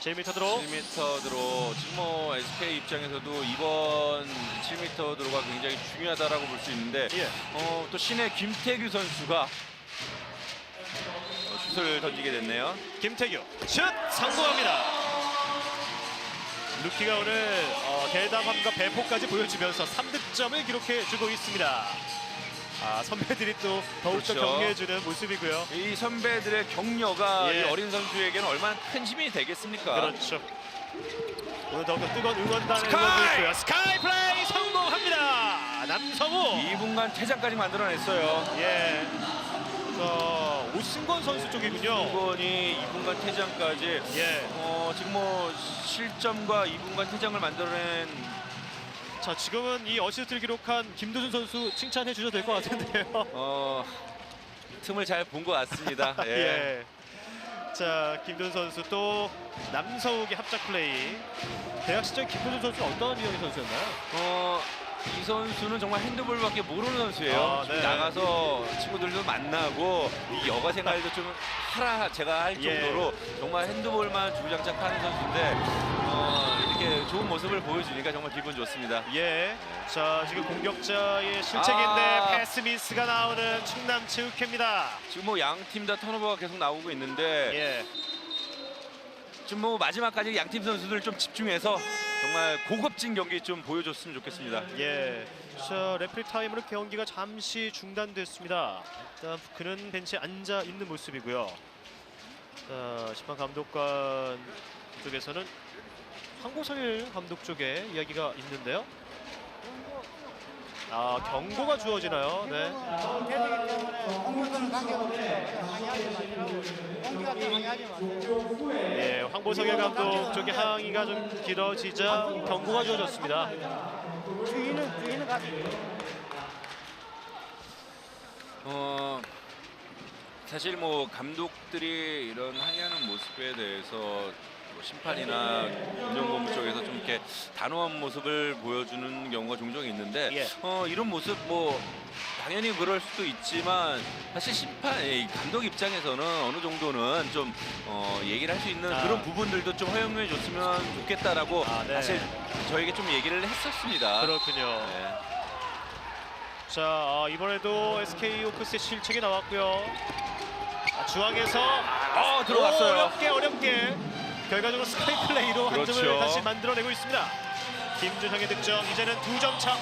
7m 드로. 7m 드로 지금 뭐 SK 입장에서도 이번 7m 드로가 굉장히 중요하다라고 볼 수 있는데 예. 또 신의 김태규 선수가 슛을 던지게 됐네요. 김태규 슛 성공합니다. 루키가 오늘 대담함과 배포까지 보여주면서 3득점을 기록해주고 있습니다. 선배들이 또 더욱더 그렇죠. 격려해주는 모습이고요. 이 선배들의 격려가 예. 이 어린 선수에게는 얼마나 큰 힘이 되겠습니까? 그렇죠. 오늘 더욱더 뜨거운 응원단의 스카이! 응원도 있고요. 스카이 플레이 성공합니다. 남성우. 2분간 퇴장까지 만들어냈어요. 예. 오승권 선수 쪽이군요. 이번이 2분간 퇴장까지 예. 지금 뭐 실점과 2분간 퇴장을 만들어낸 자, 지금은 이 어시스트를 기록한 김도준 선수 칭찬해 주셔도 될 것 같은데요. 틈을 잘 본 것 같습니다. 예. 예. 자, 김도준 선수 또 남서욱의 합작 플레이. 대학 시절 김도준 선수는 어떤 유형의 선수였나요? 이 선수는 정말 핸드볼밖에 모르는 선수예요. 네. 나가서 친구들도 만나고 이 여가 생활도 좀 제가 할 예. 정도로 정말 핸드볼만 주구장창하는 선수인데 이렇게 좋은 모습을 보여주니까 정말 기분 좋습니다. 예. 자, 지금 공격자의 실책인데 아. 패스 미스가 나오는 충남체육회입니다. 지금 뭐 양 팀 다 턴오버가 계속 나오고 있는데 예. 지금 뭐 마지막까지 양 팀 선수들 좀 집중해서 정말 고급진 경기 좀 보여줬으면 좋겠습니다. 예. 자, 레프리 타임으로 경기가 잠시 중단됐습니다. 일단 그는 벤치에 앉아 있는 모습이고요. 자, 심판 감독관 쪽에서는 황고성일 감독 쪽에 이야기가 있는데요. 경고가 주어지나요? 네. 대되기 때문에 공격과는 관계없이 항의하지 마시라고. 공기가 때 항의하지 마세요. 예, 황보성일 감독 쪽의 항의가 좀 길어지자 경고가 주어졌습니다. 주인은 가지. 사실 뭐 감독들이 이런 항의하는 모습에 대해서 뭐 심판이나 운영본부 쪽에서 좀 이렇게 단호한 모습을 보여주는 경우가 종종 있는데 예. 이런 모습 뭐 당연히 그럴 수도 있지만 사실 감독 입장에서는 어느 정도는 좀 얘기를 할 수 있는 그런 부분들도 좀 허용해 줬으면 좋겠다라고 네. 사실 저에게 좀 얘기를 했었습니다. 그렇군요. 네. 자, 이번에도 SK 호크스의 실책이 나왔고요. 중앙에서 들어갔어요. 어렵게 결과적으로 스카이 플레이로 한 점을 그렇죠. 다시 만들어내고 있습니다. 김준형의 득점, 이제는 2점 차.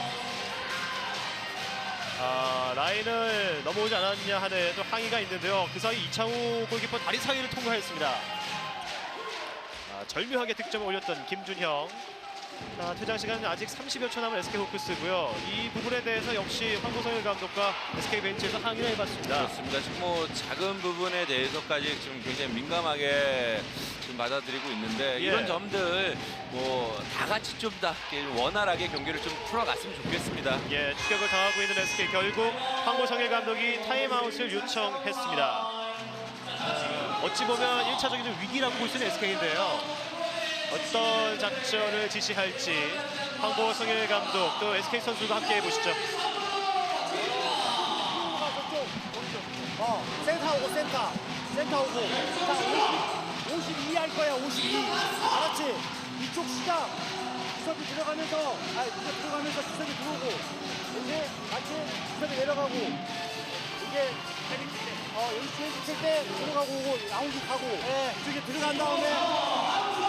라인을 넘어오지 않았냐 하는 또 항의가 있는데요. 그 사이 이창우 골키퍼 다리 사이를 통과했습니다. 절묘하게 득점을 올렸던 김준형. 퇴장 시간은 아직 30여 초 남은 SK 호크스고요. 이 부분에 대해서 역시 황보성일 감독과 SK 벤치에서 항의를 해봤습니다. 그렇습니다. 지금 뭐 작은 부분에 대해서까지 지금 굉장히 민감하게 지금 받아들이고 있는데 예. 이런 점들 뭐 다 같이 좀 더 원활하게 경기를 좀 풀어갔으면 좋겠습니다. 예, 추격을 당하고 있는 SK 결국 황보성일 감독이 타임아웃을 요청했습니다. 어찌 보면 1차적인 좀 위기라고 볼 수 있는 SK인데요. 어떤 작전을 지시할지 황보성일 감독 또 SK 선수가 함께 해보시죠. 센터 오고 센터 오고 자 52 할 거야 52 알았지? 이쪽 시작 구석이 들어가면서 구석이 들어오고 이제 같이 구석이 내려가고 이게 여기 칠때 들어가고 오고 라운지 가고 이쪽에 들어간 다음에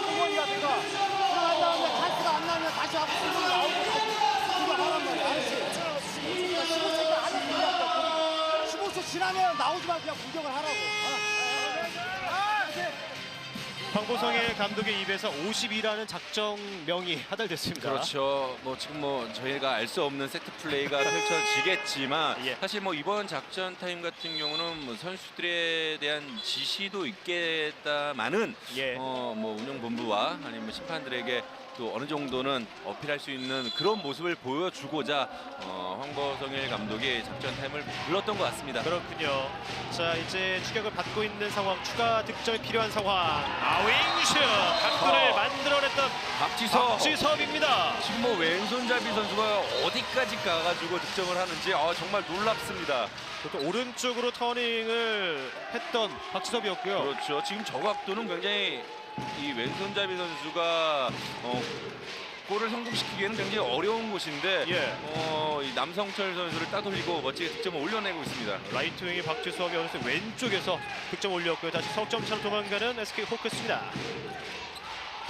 승원이가 들어간 다음에 찬스가 안 나면 다시 하고 승원이 나오고 다시 그거 하란 말이야 알았지? 15초가 안 해 15초 지나면 나오지 마 그냥 공격을 하라고 황보성일 감독의 입에서 52라는 작전명이 하달됐습니다. 그렇죠. 뭐 지금 뭐 저희가 알 수 없는 세트 플레이가 펼쳐지겠지만 예. 사실 뭐 이번 작전 타임 같은 경우는 뭐 선수들에 대한 지시도 있겠다마는 예. 뭐 운영본부와 아니면 심판들에게 또 어느 정도는 어필할 수 있는 그런 모습을 보여주고자 황보성일 감독이 작전 타임을 불렀던 것 같습니다. 그렇군요. 자, 이제 추격을 받고 있는 상황, 추가 득점이 필요한 상황. 윙슛 각도를 만들어냈던 박지섭입니다. 지금 뭐 왼손잡이 선수가 어디까지 가가지고 득점을 하는지 정말 놀랍습니다. 또 오른쪽으로 터닝을 했던 박지섭이었고요. 그렇죠. 지금 저 각도는 굉장히 이 왼손잡이 선수가 골을 성공시키기에는 굉장히 어려운 곳인데 예. 이 남성철 선수를 따돌리고 멋지게 득점을 올려내고 있습니다. 라이트 윙의 박지섭이 어느새 왼쪽에서 득점 올렸고요. 다시 석점 차로 도망가는 SK 호크스입니다.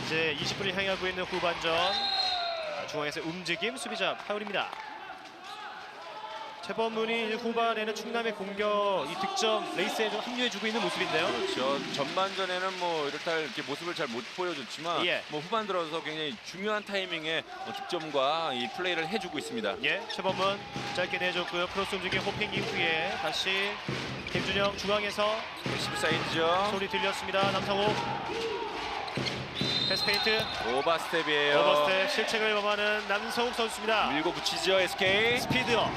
이제 20분을 향하고 있는 후반전. 중앙에서 움직임, 수비자 파울입니다. 최범문이 후반에는 충남의 공격, 이 득점 레이스에 좀 합류해주고 있는 모습인데요. 그렇죠. 전반전에는 뭐 이렇다 이렇게 모습을 잘 못 보여줬지만 예. 뭐 후반 들어서 굉장히 중요한 타이밍에 득점과 이 플레이를 해주고 있습니다. 예, 최범문 짧게 내줬고요. 크로스 움직임 호핑 이후에 다시 김준영 중앙에서 리시브 사이드죠. 소리 들렸습니다. 남성호 패스 페인트 오버스텝이에요. 오버스텝 실책을 범하는 남성욱 선수입니다. 밀고 붙이죠 SK. 스피드업.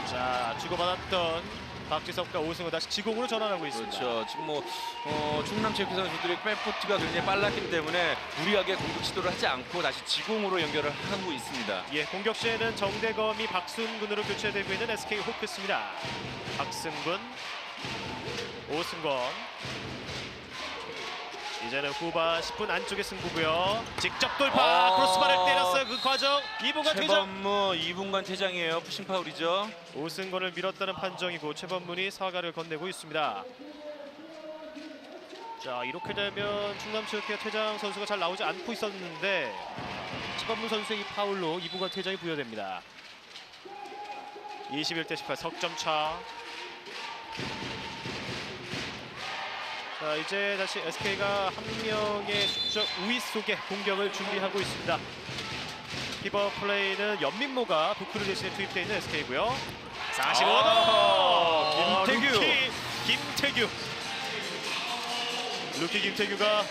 자, 주고받았던 박지섭과 오승호 다시 지공으로 전환하고 있습니다. 그렇죠. 지금 뭐 충남체육회 선수들의 백포트가 굉장히 빨랐기 때문에 무리하게 공격 시도를 하지 않고 다시 지공으로 연결을 하고 있습니다. 예, 공격 시에는 정대검이 박순근으로 교체되고 있는 SK 호크스입니다. 박승근, 오승건. 이제는 후반 10분 안쪽의 승부고요. 직접 돌파, 크로스바를 때렸어요. 그 과정 이분간 퇴장. 최범무 2분간 퇴장이에요. 푸싱 파울이죠. 오승건을 밀었다는 판정이고 최범문이 사과를 건네고 있습니다. 자, 이렇게 되면 충남체육회 퇴장 선수가 잘 나오지 않고 있었는데 최범문 선수의 이 파울로 2분간 퇴장이 부여됩니다. 21대18 석점 차. 자, 이제 다시 SK가 한 명의 수적 우위 속에 공격을 준비하고 있습니다. 피버 플레이는 연민모가 부크를 대신에 투입되어 있는 SK고요. 45도! 김태규. 루키 김태규가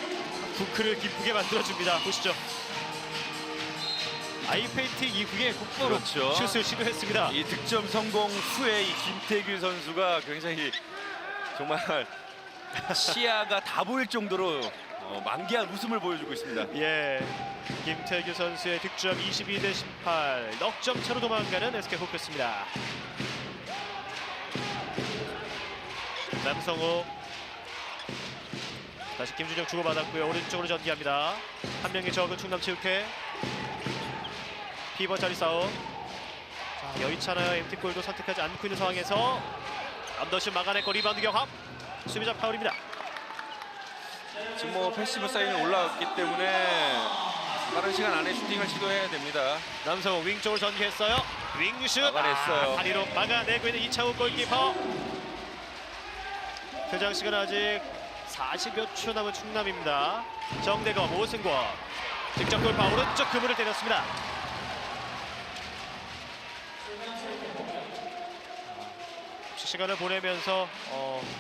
부크를 기쁘게 만들어줍니다. 보시죠. 아이페인트 이후에 곧바로 그렇죠. 슛을 시도했습니다. 이 득점 성공 후에 이 김태규 선수가 굉장히 정말 시야가 다 보일 정도로 만개한 웃음을 보여주고 있습니다. 예, 김태규 선수의 득점 22대18 넉점 차로 도망가는 SK 호크스입니다. 남성호 다시 김준영 주고받았고요. 오른쪽으로 전개합니다. 한 명이 적은 충남체육회. 피버 자리 싸움. 자, 여의찬아요. MT골도 선택하지 않고 있는 상황에서 언더슛 막아냈고 리바운드 경합. 수비자 파울입니다. 지금 뭐 패시브 사인이 올라왔기 때문에 빠른 시간 안에 슈팅을 시도해야 됩니다. 남성호 윙 쪽으로 전개했어요. 윙슛 막아냈어요. 다리로 막아내고 있는 이창욱 골키퍼. 퇴장 시간 아직 40여 초 남은 충남입니다. 정대검, 오승권 직접 돌파 오른쪽 그물을 때렸습니다. 시간을 보내면서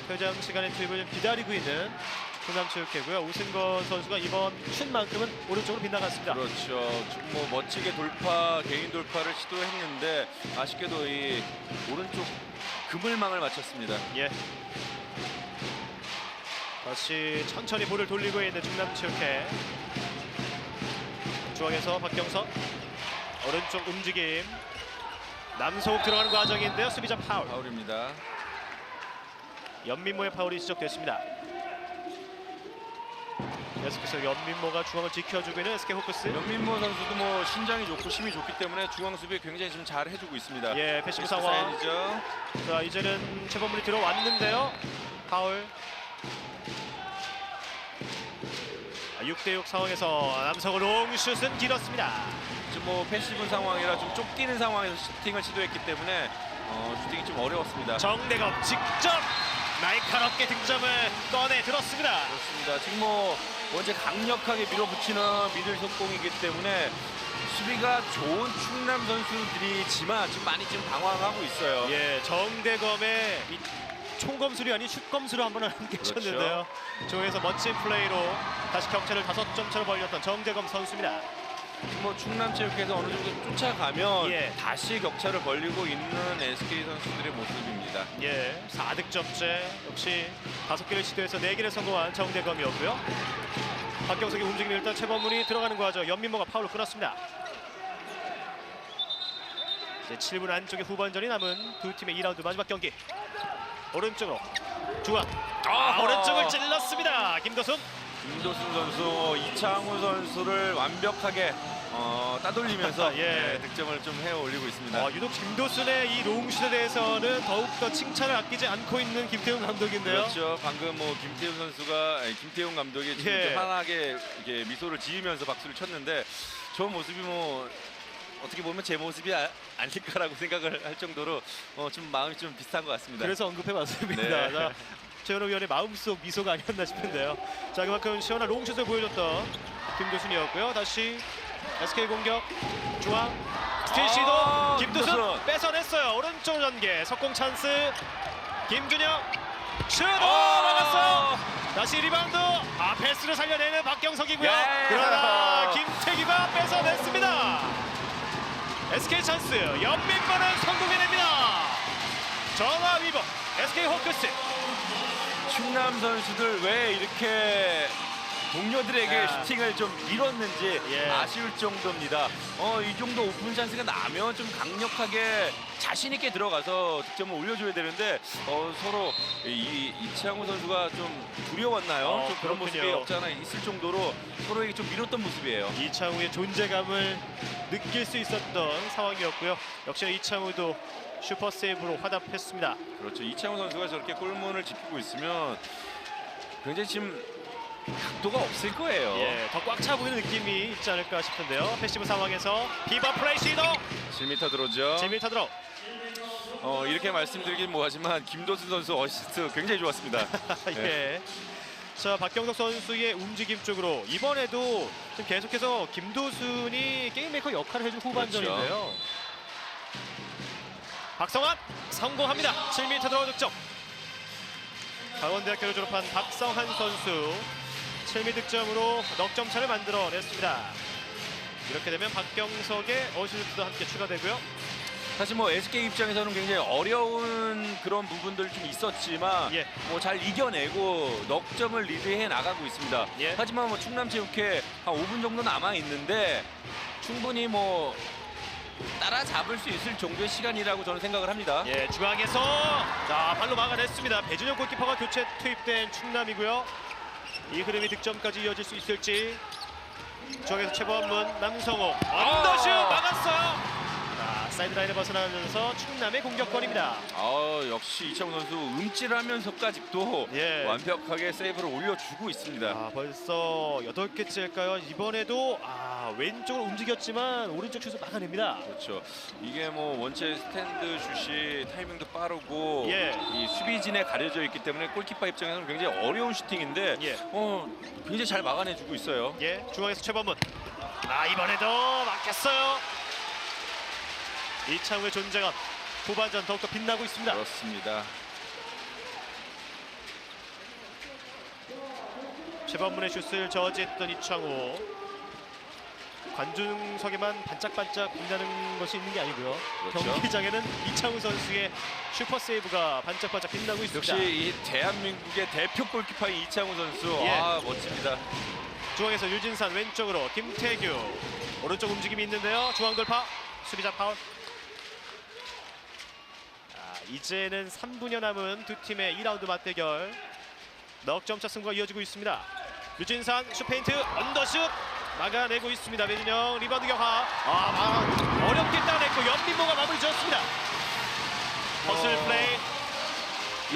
퇴장 시간의 투입을 좀 기다리고 있는 충남체육회고요. 오승건 선수가 이번 슛만큼은 오른쪽으로 빗나갔습니다. 그렇죠. 지금 뭐 멋지게 돌파, 개인 돌파를 시도했는데 아쉽게도 이 오른쪽 그물망을 맞췄습니다. 예. 다시 천천히 볼을 돌리고 있는 충남체육회. 중앙에서 박경석 오른쪽 움직임. 남소욱 들어가는 과정인데요. 수비자 파울. 파울입니다. 연민모의 파울이 지적됐습니다. 계속해서 연민모가 중앙을 지켜주고 있는 SK 호크스. 연민모 선수도 뭐 신장이 좋고 힘이 좋기 때문에 중앙 수비 굉장히 좀 잘 해주고 있습니다. 예, 패시브 상황. 사인이죠. 자, 이제는 최범문이 들어왔는데요. 파울. 6대6 상황에서 남성의 롱슛은 길었습니다. 지금 뭐 패시브 상황이라 좀 쫓기는 상황에서 슈팅을 시도했기 때문에 슈팅이 좀 어려웠습니다. 정대검 직접 날카롭게 득점을 꺼내 들었습니다. 그렇습니다. 지금 뭐 먼저 강력하게 밀어붙이는 미들 속공이기 때문에 수비가 좋은 충남 선수들이지만 지금 많이 지금 당황하고 있어요. 예, 정대검의 이 총검술이 아닌 슛검술을 한번 함께 그렇죠. 쳤는데요. 조에서 멋진 플레이로 다시 격차를 5점 차로 벌렸던 정대검 선수입니다. 뭐 충남체육회에서 어느 정도 쫓아가면 예. 다시 격차를 벌리고 있는 SK 선수들의 모습입니다. 예, 4득점째 역시 5개를 시도해서 4개를 성공한 정대검이었고요. 박경석의 움직임이 일단 최범문이 들어가는 과정. 연민모가 파울로 끊었습니다. 이제 7분 안쪽에 후반전이 남은 두 팀의 2라운드 마지막 경기. 오른쪽으로 중앙. 오른쪽을 찔렀습니다. 김도순. 김도순 선수, 이창우 선수를 완벽하게 따돌리면서 예. 득점을 좀 해 올리고 있습니다. 유독 김도순의 이 롱슛에 대해서는 더욱더 칭찬을 아끼지 않고 있는 김태훈 감독인데요. 그렇죠. 방금 뭐 김태훈 감독이 지금 예. 좀 환하게 이렇게 미소를 지으면서 박수를 쳤는데 저 모습이 뭐 어떻게 보면 제 모습이 아닐까라고 생각을 할 정도로 좀 마음이 좀 비슷한 것 같습니다. 그래서 언급해봤습니다. 네. 자, 최현우 위원의 마음속 미소가 아니었나 싶은데요. 자, 그만큼 시원한 롱슛을 보여줬던 김도순이었고요. 다시 SK 공격 중앙 스틸 시도 김도순 김도순. 뺏어냈어요. 오른쪽 전개 석공 찬스 김준영 슛 막았어요. 다시 리바운드 패스를 살려내는 박경석이고요. 예. 그러나 김태기가 뺏어냈습니다. SK 찬스 연민모는 성공해냅니다. 정화 위버 SK 호크스. 충남 선수들 왜 이렇게 동료들에게 야. 슈팅을 좀 밀었는지 예. 아쉬울 정도입니다. 이 정도 오픈 찬스가 나면 좀 강력하게 자신 있게 들어가서 득점을 올려줘야 되는데 서로 이창우 선수가 좀 두려웠나요? 좀 그런 모습이 그렇군요. 없지 않아 있을 정도로 서로에게 좀 밀었던 모습이에요. 이창우의 존재감을 느낄 수 있었던 상황이었고요. 역시나 이창우도 슈퍼 세이브로 화답했습니다. 그렇죠. 이창우 선수가 저렇게 골문을 지키고 있으면 굉장히 지금 각도가 없을 거예요. 예, 더 꽉 차 보이는 느낌이 있지 않을까 싶은데요. 패시브 상황에서 비바 플레이 시도 7m 들어오죠. 7m 들어. 이렇게 말씀드리긴 뭐하지만 김도순 선수 어시스트 굉장히 좋았습니다. 예. 자, 박경석 선수의 움직임 쪽으로 이번에도 좀 계속해서 김도순이 게임메이커 역할을 해준 후반전인데요. 박성환 성공합니다. 7m 들어 득점. 강원대학교를 졸업한 박성환 선수 7m 득점으로 넉점 차를 만들어냈습니다. 이렇게 되면 박경석의 어시스트도 함께 추가되고요. 사실 뭐 SK 입장에서는 굉장히 어려운 그런 부분들 좀 있었지만 예. 뭐 잘 이겨내고 넉점을 리드해 나가고 있습니다. 예. 하지만 뭐 충남체육회 한 5분 정도 남아 있는데 충분히 뭐 따라잡을 수 있을 정도의 시간이라고 저는 생각을 합니다. 예, 중앙에서 자 발로 막아냈습니다. 배준영 골키퍼가 교체 투입된 충남이고요. 이 흐름이 득점까지 이어질 수 있을지. 중앙에서 최범문, 남성호 언더슛 막았어요. 자, 사이드라인을 벗어나면서 충남의 공격권입니다. 역시 이창우 선수 움찔하면서까지 또 예. 완벽하게 세이브를 올려주고 있습니다. 벌써 8개째일까요? 이번에도 왼쪽으로 움직였지만 오른쪽 슛을 막아냅니다. 그렇죠. 이게 뭐 원체 스탠드 슛이 타이밍도 빠르고 예. 이 수비진에 가려져 있기 때문에 골키퍼 입장에서는 굉장히 어려운 슈팅인데 예. 굉장히 잘 막아내주고 있어요. 예, 중앙에서 최범문. 이번에도 막혔어요. 이창우의 존재감 후반전 더욱더 빛나고 있습니다. 그렇습니다. 최범문의 슛을 저지했던 이창우. 관중석에만 반짝반짝 빛나는 것이 있는 게 아니고요. 그렇죠. 경기장에는 이창우 선수의 슈퍼 세이브가 반짝반짝 빛나고 있습니다. 역시 이 대한민국의 대표 골키퍼인 이창우 선수, 예. 아 멋집니다. 중앙에서 유진산, 왼쪽으로 김태규, 오른쪽 움직임이 있는데요. 중앙 돌파, 수비자 파울. 이제는 3분여 남은 두 팀의 2라운드 맞대결. 넉 점차 승부가 이어지고 있습니다. 유진산 슈페인트 언더슛 막아내고 있습니다. 배준영 리바운드 경하. 어렵게 따냈고 연민모가 마무리 지었습니다. 허슬 플레이.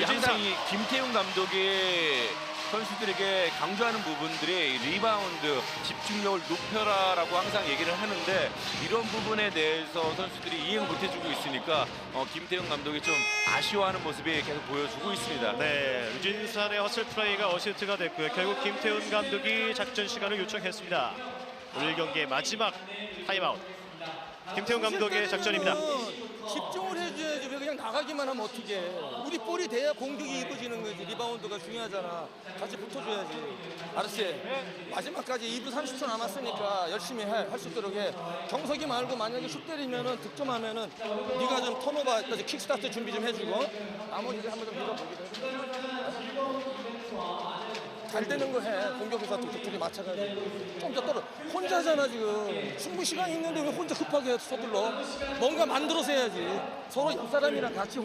항상 유진상. 이 김태훈 감독이 선수들에게 강조하는 부분들이 리바운드, 집중력을 높여라라고 항상 얘기를 하는데 이런 부분에 대해서 선수들이 이행 못해주고 있으니까 김태훈 감독이 좀 아쉬워하는 모습이 계속 보여주고 있습니다. 네, 유진산의 허슬 플레이가 어시스트가 됐고요. 결국 김태훈 감독이 작전 시간을 요청했습니다. 오늘 경기의 마지막 타임아웃. 김태훈 감독의 작전입니다. 집중을 해줘야지. 왜 그냥 나가기만 하면 어떻게? 우리 볼이 돼야 공격이 이루어지는 거지. 리바운드가 중요하잖아. 같이 붙어줘야지. 알았지? 마지막까지 2분 30초 남았으니까 열심히 할 수 있도록 해. 정석이 말고 만약에 슛 때리면은 득점하면은 네가 좀 턴오버, 킥스타트 준비 좀 해주고 나머지를 한번 좀 밀어보기로 해. 잘 되는 거 해. 공격에서 둘이 맞춰가지고. 좀 더 떨어. 혼자잖아 지금. 충분히 시간이 있는데 왜 혼자 급하게 서둘러. 뭔가 만들어서 해야지. 서로 옆 사람이랑 같이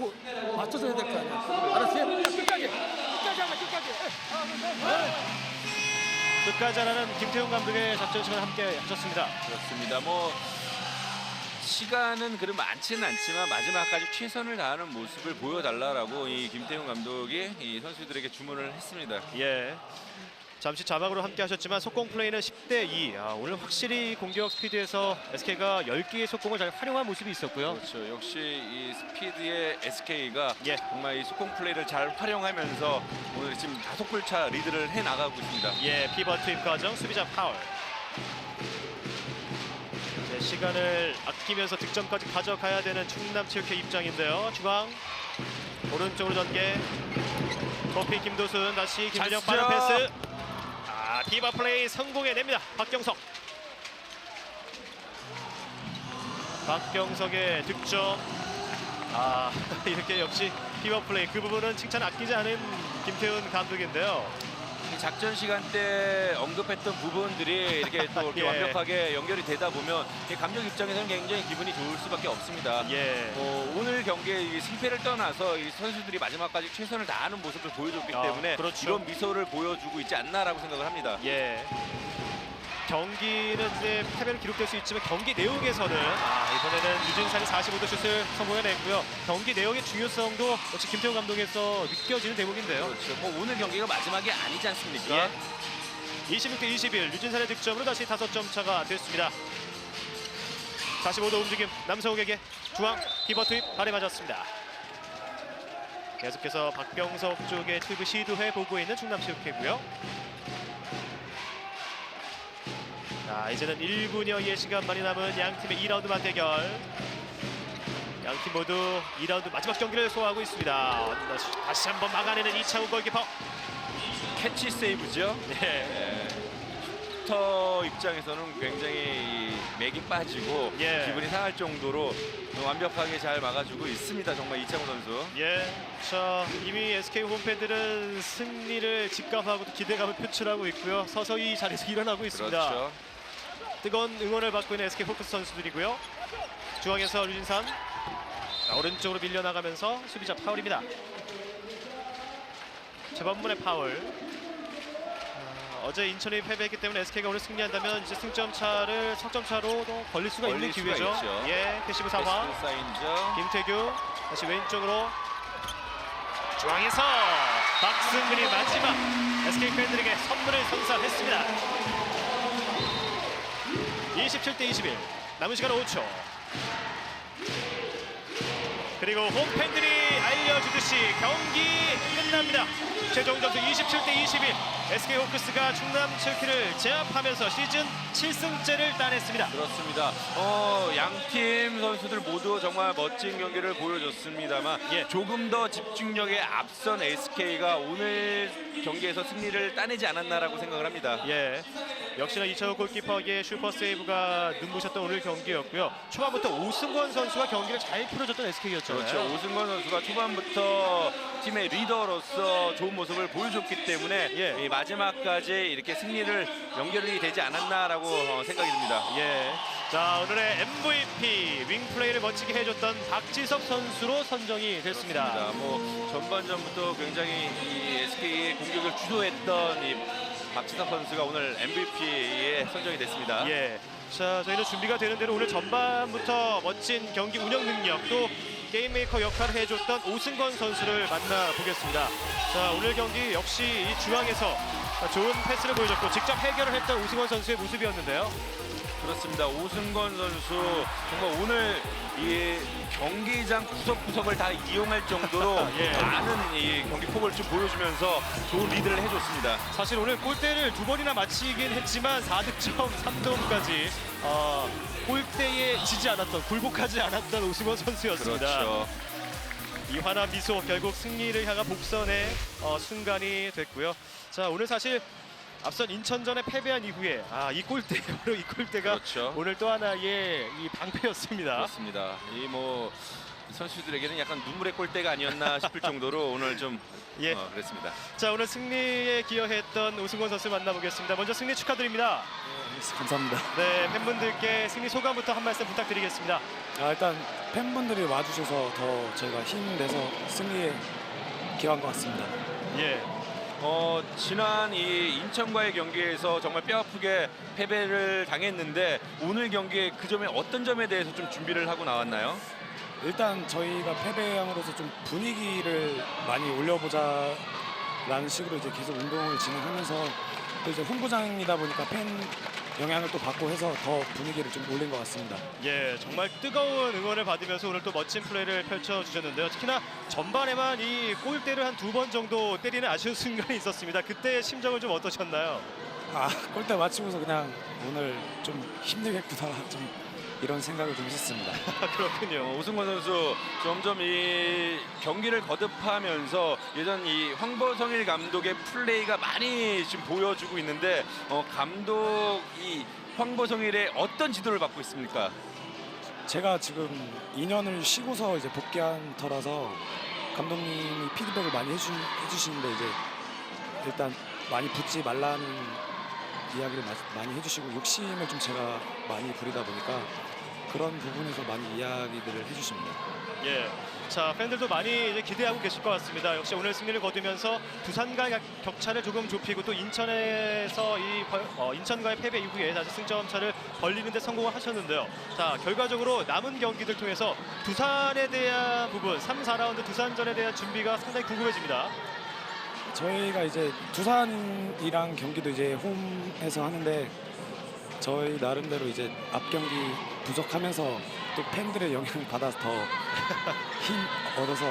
맞춰서 해야 될 거 아니야. 알았지? 끝까지. 끝까지 하면 끝까지. 끝까지 하라는 김태훈 감독의 작전 시간 함께 하셨습니다. 그렇습니다. 뭐 시간은 그리 많지는 않지만 마지막까지 최선을 다하는 모습을 보여달라라고 이 김태훈 감독이 이 선수들에게 주문을 했습니다. 예. 잠시 자막으로 함께 하셨지만 속공 플레이는 10대2. 오늘 확실히 공격 스피드에서 SK가 10개의 속공을 잘 활용한 모습이 있었고요. 그렇죠. 역시 이 스피드의 SK가 예. 정말 이 속공 플레이를 잘 활용하면서 오늘 지금 5골차 리드를 해 나가고 있습니다. 예, 피벗 투입 과정, 수비자 파울. 이제 시간을 아끼면서 득점까지 가져가야 되는 충남체육회 입장인데요. 중앙 오른쪽으로 전개. 토피 김도순 다시 김준영 잘 빠른 쓰죠. 패스. 피벗 플레이 성공해냅니다. 박경석. 박경석의 득점. 이렇게 역시 피벗 플레이 그 부분은 칭찬 아끼지 않은 김태훈 감독인데요. 이 작전 시간 때 언급했던 부분들이 이렇게 또 이렇게 예. 완벽하게 연결이 되다 보면 이 감독 입장에서는 굉장히 기분이 좋을 수밖에 없습니다. 예. 오늘 경기에 이 승패를 떠나서 이 선수들이 마지막까지 최선을 다하는 모습을 보여줬기 아, 때문에 그렇죠. 이런 미소를 보여주고 있지 않나라고 생각을 합니다. 예. 경기는 이제 패배를 기록될 수 있지만 경기 내용에서는 이번에는 유진산이 45도 슛을 성공해냈고요. 경기 내용의 중요성도 역시 김태훈 감독에서 느껴지는 대목인데요. 그렇죠. 뭐 오늘 경기가 마지막이 아니지 않습니까? 예. 26대 21 유진산의 득점으로 다시 5점 차가 됐습니다. 45도 움직임 남성욱에게 중앙 피벗 투입 발에 맞았습니다. 계속해서 박병석 쪽에 투입을 시도해 보고 있는 충남체육회고요. 자, 이제는 1분여의 시간만이 남은 양팀의 2라운드 맞대결. 양팀 모두 2라운드 마지막 경기를 소화하고 있습니다. 다시 한번 막아내는 이창우 골키퍼. 캐치 세이브죠. 네. 슈터 입장에서는 굉장히 맥이 빠지고 예. 기분이 상할 정도로 완벽하게 잘 막아주고 있습니다. 정말 이창우 선수. 예, 자 이미 SK 홈팬들은 승리를 직감하고 기대감을 표출하고 있고요. 서서히 이 자리에서 일어나고 있습니다. 그렇죠. 뜨거운 응원을 받고 있는 SK 호크스 선수들이고요. 중앙에서 류진산 오른쪽으로 밀려나가면서 수비자 파울입니다. 재범문의 파울. 어제 인천이 패배했기 때문에 SK가 오늘 승리한다면 이제 승점 차를 석점 차로 더 벌릴 수가 있는 벌릴 수가 기회죠. 있죠. 예, 패시브 사화. 패시브 사인죠. 김태규 다시 왼쪽으로 중앙에서 박승근이 마지막 SK 팬들에게 선물을 선사했습니다. 27대 21 남은 시간 5초. 그리고 홈팬들이 알려주듯이 경기 끝납니다. 최종 점수 27대 21 SK 호크스가 충남체육회를 제압하면서 시즌 7승째를 따냈습니다. 그렇습니다. 양팀 선수들 모두 정말 멋진 경기를 보여줬습니다만 예. 조금 더 집중력에 앞선 SK가 오늘 경기에서 승리를 따내지 않았나라고 생각을 합니다. 예. 역시나 이창호 골키퍼의 슈퍼 세이브가 눈부셨던 오늘 경기였고요. 초반부터 오승권 선수가 경기를 잘 풀어줬던 SK였잖아요. 그렇죠. 오승권 선수가 초반부터 팀의 리더로서 좋은 모습을 보여줬기 때문에 예. 이 마지막까지 이렇게 승리를 연결이 되지 않았나라고 생각이 듭니다. 예. 자, 오늘의 MVP 윙플레이를 멋지게 해줬던 박지섭 선수로 선정이 됐습니다. 뭐 전반전부터 굉장히 이 SK의 공격을 주도했던 이 박지섭 선수가 오늘 MVP에 선정이 됐습니다. 예. 자, 저희는 준비가 되는 대로 오늘 전반부터 멋진 경기 운영 능력 또 게임메이커 역할을 해줬던 오승권 선수를 만나보겠습니다. 자, 오늘 경기 역시 이 중앙에서 좋은 패스를 보여줬고 직접 해결을 했던 오승권 선수의 모습이었는데요. 그렇습니다. 오승권 선수 정말 오늘 이 경기장 구석구석을 다 이용할 정도로 예. 많은 이 경기 폭을 좀 보여주면서 좋은 리드를 해줬습니다. 사실 오늘 골대를 2번이나 맞히긴 했지만 4득점 3도움까지 골대에 지지 않았던 굴복하지 않았던 오승권 선수였습니다. 그렇죠. 이 환한 미소 결국 승리를 향한 복선의 순간이 됐고요. 자, 오늘 사실 앞선 인천전에 패배한 이후에 이 골대 바로 이 골대가 그렇죠. 오늘 또 하나의 이 방패였습니다. 그렇습니다. 이 뭐 선수들에게는 약간 눈물의 골대가 아니었나 싶을 정도로 오늘 좀 예. 그랬습니다. 자, 오늘 승리에 기여했던 오승권 선수 만나보겠습니다. 먼저 승리 축하드립니다. 감사합니다. 네, 팬분들께 승리 소감부터 한 말씀 부탁드리겠습니다. 일단 팬분들이 와주셔서 더 저희가 힘내서 승리에 기여한 것 같습니다. 예. 지난 이 인천과의 경기에서 정말 뼈아프게 패배를 당했는데 오늘 경기에 그 점에 어떤 점에 대해서 좀 준비를 하고 나왔나요? 일단 저희가 패배함으로써 좀 분위기를 많이 올려보자라는 식으로 이제 계속 운동을 진행하면서 또 이제 홍보장이다 보니까 팬 영향을 또 받고 해서 더 분위기를 좀 올린 것 같습니다. 예, 정말 뜨거운 응원을 받으면서 오늘 또 멋진 플레이를 펼쳐주셨는데요. 특히나 전반에만 이 골대를 한 2번 정도 때리는 아쉬운 순간이 있었습니다. 그때의 심정은 좀 어떠셨나요? 골대 맞추면서 그냥 오늘 좀 힘들겠구나 좀 이런 생각을 좀 했었습니다. 그렇군요. 오승권 선수 점점 이 경기를 거듭하면서 예전 이 황보성일 감독의 플레이가 많이 지금 보여주고 있는데 감독이 황보성일의 어떤 지도를 받고 있습니까? 제가 지금 2년을 쉬고서 이제 복귀한 터라서 감독님이 피드백을 많이 해주시는데 이제 일단 많이 붙지 말라는 이야기를 많이 해주시고 욕심을 좀 제가 많이 부리다 보니까 그런 부분에서 많이 이야기들을 해주십니다. 예. 자, 팬들도 많이 이제 기대하고 계실 것 같습니다. 역시 오늘 승리를 거두면서 두산과의 격차를 조금 좁히고 또 인천에서 인천과의 패배 이후에 다시 승점 차를 벌리는 데 성공을 하셨는데요. 자, 결과적으로 남은 경기들 통해서 두산에 대한 부분 3, 4라운드 두산전에 대한 준비가 상당히 궁금해집니다. 저희가 이제 두산이랑 경기도 이제 홈에서 하는데 저희 나름대로 이제 앞 경기 부족하면서 또 팬들의 영향을 받아서 더 힘 얻어서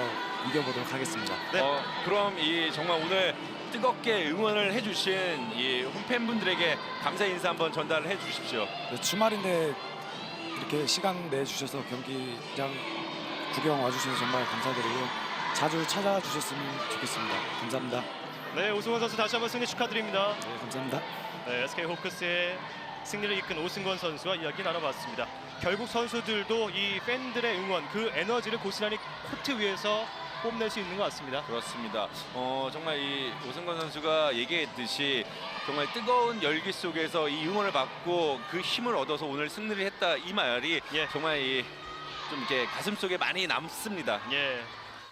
이겨보도록 하겠습니다. 네. 그럼 이 정말 오늘 뜨겁게 응원을 해주신 이 홈팬분들에게 감사 인사 한번 전달을 해주십시오. 주말인데 이렇게 시간 내주셔서 경기장 구경 와주셔서 정말 감사드리고 자주 찾아주셨으면 좋겠습니다. 감사합니다. 네, 오승권 선수 다시 한번 승리 축하드립니다. 네, 감사합니다. 네, SK 호크스의 승리를 이끈 오승권 선수와 이야기 나눠봤습니다. 결국 선수들도 이 팬들의 응원, 그 에너지를 고스란히 코트 위에서 뽐낼 수 있는 것 같습니다. 그렇습니다. 정말 이 오승권 선수가 얘기했듯이 정말 뜨거운 열기 속에서 이 응원을 받고 그 힘을 얻어서 오늘 승리를 했다 이 말이 예. 정말 좀 이렇게 가슴 속에 많이 남습니다. 예.